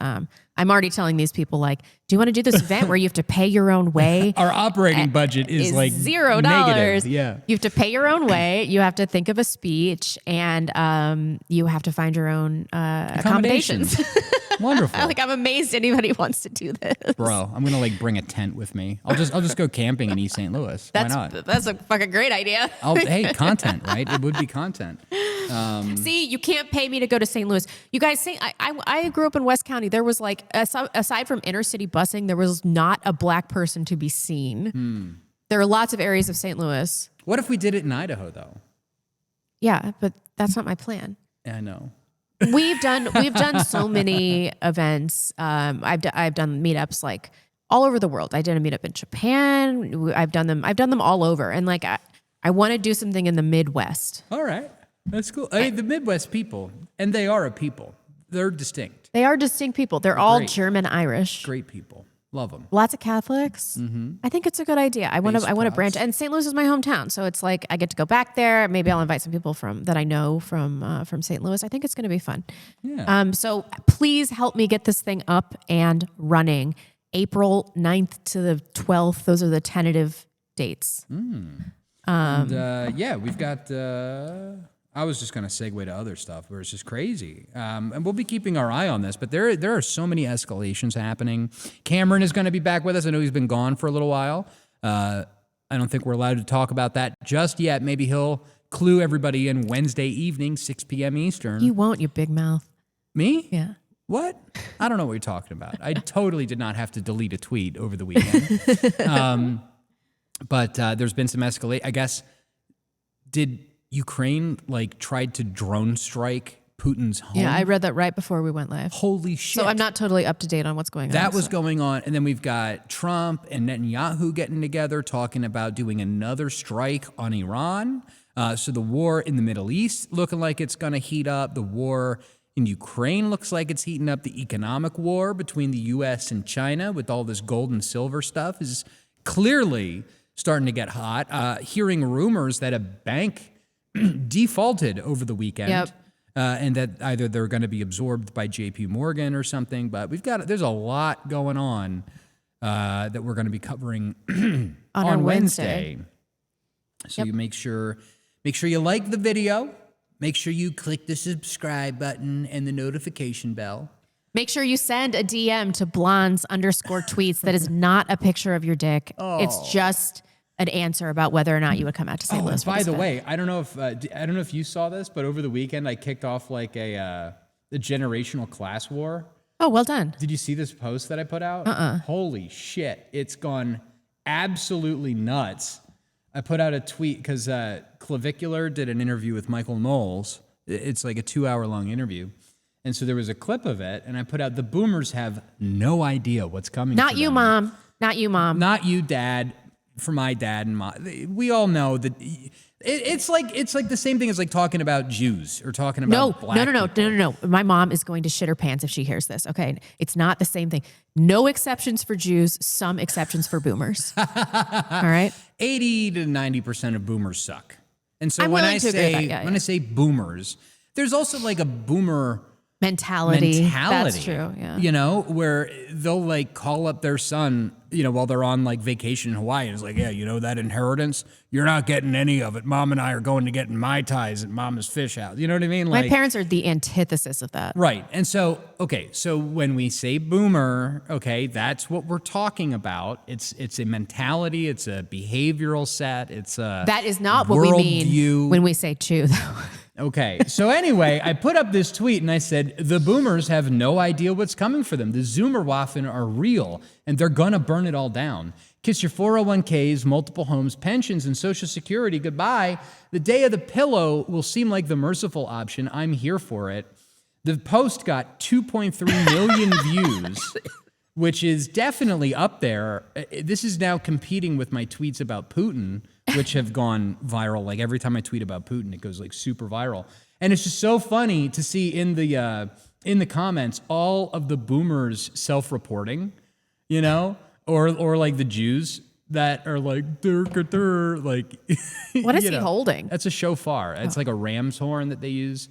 I'm already telling these people, like, do you want to do this event where you have to pay your own way?
Our operating budget is like
$0.
negative. Yeah.
You have to pay your own way. You have to think of a speech, and you have to find your own accommodations.
Wonderful.
I'm amazed anybody wants to do this.
Bro, I'm gonna like bring a tent with me. I'll just go camping in East St. Louis. Why not?
That's a fucking great idea.
Hey, content, right? It would be content.
See, you can't pay me to go to St. Louis. You guys, I grew up in West County. There was like, aside from inner city busing, there was not a black person to be seen. There are lots of areas of St. Louis.
What if we did it in Idaho, though?
Yeah, but that's not my plan.
Yeah, I know.
We've done so many events. I've done meetups like all over the world. I did a meetup in Japan. I've done them all over. And like I want to do something in the Midwest.
All right, that's cool. I mean, the Midwest people, and they are a people. They're distinct.
They are distinct people. They're all
great.
German Irish.
Great people. Love them.
Lots of Catholics. I think it's a good idea. I want to branch, and St. Louis is my hometown, so it's like I get to go back there. Maybe I'll invite some people that I know from St. Louis. I think it's going to be fun.
Yeah.
So please help me get this thing up and running. April 9th to the 12th. Those are the tentative dates.
Yeah, we've got. I was just going to segue to other stuff where it's just crazy. And we'll be keeping our eye on this, but there are so many escalations happening. Cameron is going to be back with us. I know he's been gone for a little while. I don't think we're allowed to talk about that just yet. Maybe he'll clue everybody in Wednesday evening, 6 p.m. Eastern.
You won't, you big mouth.
Me?
Yeah.
What? I don't know what you're talking about. I totally did not have to delete a tweet over the weekend. But there's been some escalation. I guess, did Ukraine tried to drone strike Putin's home?
Yeah, I read that right before we went live.
Holy shit.
So I'm not totally up to date on what's going on.
That was going on. And then we've got Trump and Netanyahu getting together talking about doing another strike on Iran. So the war in the Middle East looking like it's going to heat up. The war in Ukraine looks like it's heating up. The economic war between the U.S. and China with all this gold and silver stuff is clearly starting to get hot. Hearing rumors that a bank defaulted over the weekend, and that either they're going to be absorbed by J.P. Morgan or something. But there's a lot going on that we're going to be covering on Wednesday. So you make sure you like the video. Make sure you click the subscribe button and the notification bell.
Make sure you send a DM to blondes_tweets that is not a picture of your dick. It's just an answer about whether or not you would come out to St. Louis.
By the way, I don't know if you saw this, but over the weekend I kicked off like a generational class war.
Oh, well done.
Did you see this post that I put out? Holy shit. It's gone absolutely nuts. I put out a tweet because Clavicular did an interview with Michael Knowles. It's like a 2-hour-long interview. And so there was a clip of it, and I put out, the boomers have no idea what's coming.
Not you, Mom. Not you, Mom.
Not you, Dad. For my dad and mom. We all know that it's like the same thing as like talking about Jews or talking about black people.
No. My mom is going to shit her pants if she hears this. Okay, it's not the same thing. No exceptions for Jews. Some exceptions for boomers. All right.
80 to 90% of boomers suck. And so
I'm
when
willing
I
to agree with that.
when I say boomers, there's also like a boomer
mentality. That's true. Yeah.
You know, where they'll like call up their son, while they're on like vacation in Hawaii. And it's like, yeah, that inheritance, you're not getting any of it. Mom and I are going to get in Mai Tais at Mama's fish house. You know what I mean?
My parents are the antithesis of that.
Right. And so, so when we say boomer, that's what we're talking about. It's a mentality. It's a behavioral set. It's a
that is not what we mean when we say Jew, though.
Okay, so anyway, I put up this tweet and I said, the boomers have no idea what's coming for them. The Zoomerwaffen are real, and they're gonna burn it all down. Kiss your 401ks, multiple homes, pensions, and Social Security goodbye. The day of the pillow will seem like the merciful option. I'm here for it. The post got 2.3 million views, which is definitely up there. This is now competing with my tweets about Putin, which have gone viral. Like every time I tweet about Putin, it goes like super viral. And it's just so funny to see in the comments all of the boomers self-reporting, or like the Jews that are like, dur, like.
What is he holding?
That's a shofar. It's like a ram's horn that they use.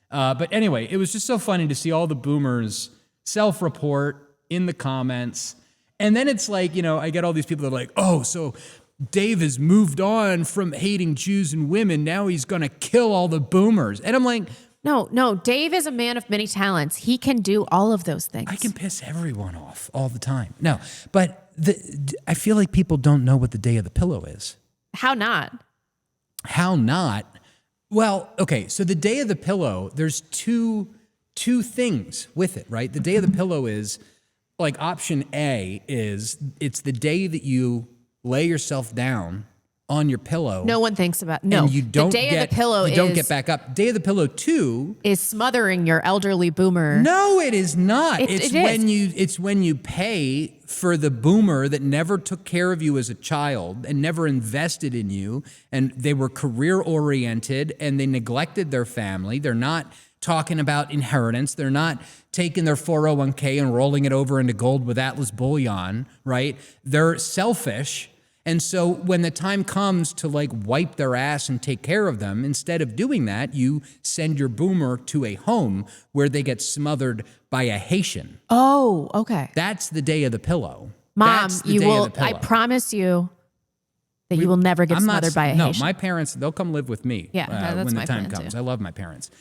But anyway, it was just so funny to see all the boomers self-report in the comments. And then it's like, I get all these people that are like, oh, so Dave has moved on from hating Jews and women. Now he's going to kill all the boomers. And I'm like,
No. Dave is a man of many talents. He can do all of those things.
I can piss everyone off all the time. No, but I feel like people don't know what the day of the pillow is.
How not?
How not? Well, okay, so the day of the pillow, there's two things with it, right? The day of the pillow is, like, option A is it's the day that you lay yourself down on your pillow.
No one thinks about no.
And you don't
the day
get,
of the pillow
you don't get back up. Day of the pillow 2
is smothering your elderly boomer.
No, it is not. It's
is.
when you pay for the boomer that never took care of you as a child and never invested in you, and they were career oriented and they neglected their family. They're not talking about inheritance. They're not taking their 401k and rolling it over into gold with Atlas bullion, right? They're selfish. And so when the time comes to like wipe their ass and take care of them, instead of doing that, you send your boomer to a home where they get smothered by a Haitian.
Oh, okay.
That's the day of the pillow.
Mom,
That's the
you
day
will.
of the pillow.
I promise you that you will never get smothered by a
No,
Haitian.
my parents, they'll come live with me
Yeah, that's
when the
my
time
plan,
comes.
too.
I love my parents.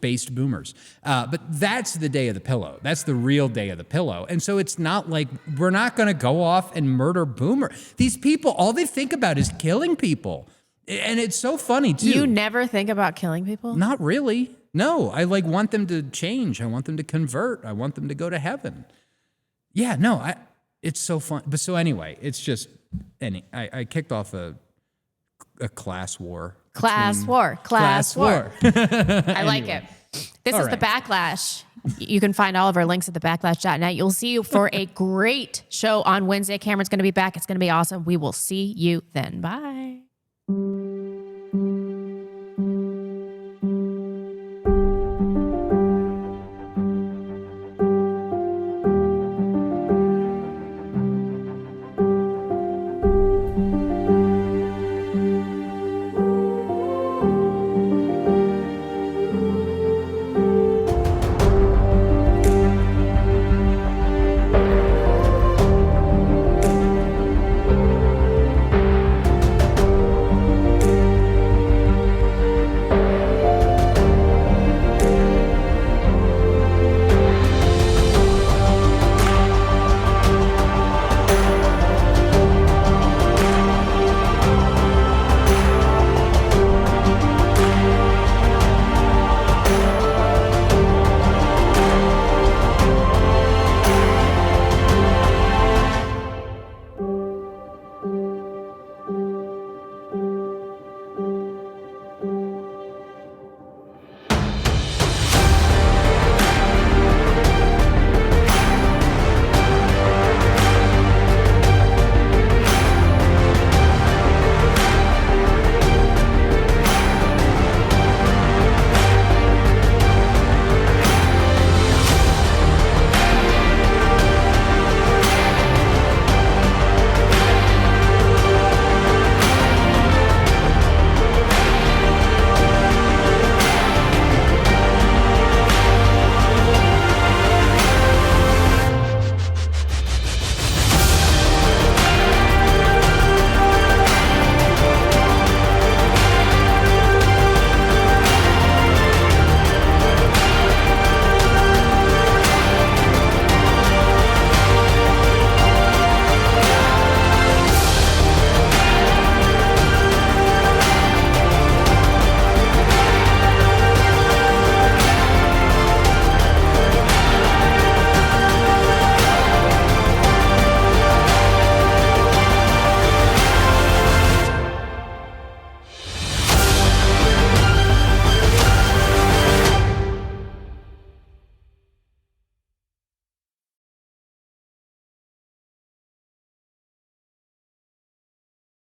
Based boomers. But that's the day of the pillow. That's the real day of the pillow. And so it's not like we're not going to go off and murder boomer. These people, all they think about is killing people. And it's so funny too.
You never think about killing people?
Not really. No, I like want them to change. I want them to convert. I want them to go to heaven. Yeah, no, it's so fun. But so anyway, it's just, I kicked off a class war.
Class war. I like it. This is the Backlash. You can find all of our links at thebacklash.net. You'll see you for a great show on Wednesday. Cameron's going to be back. It's going to be awesome. We will see you then. Bye.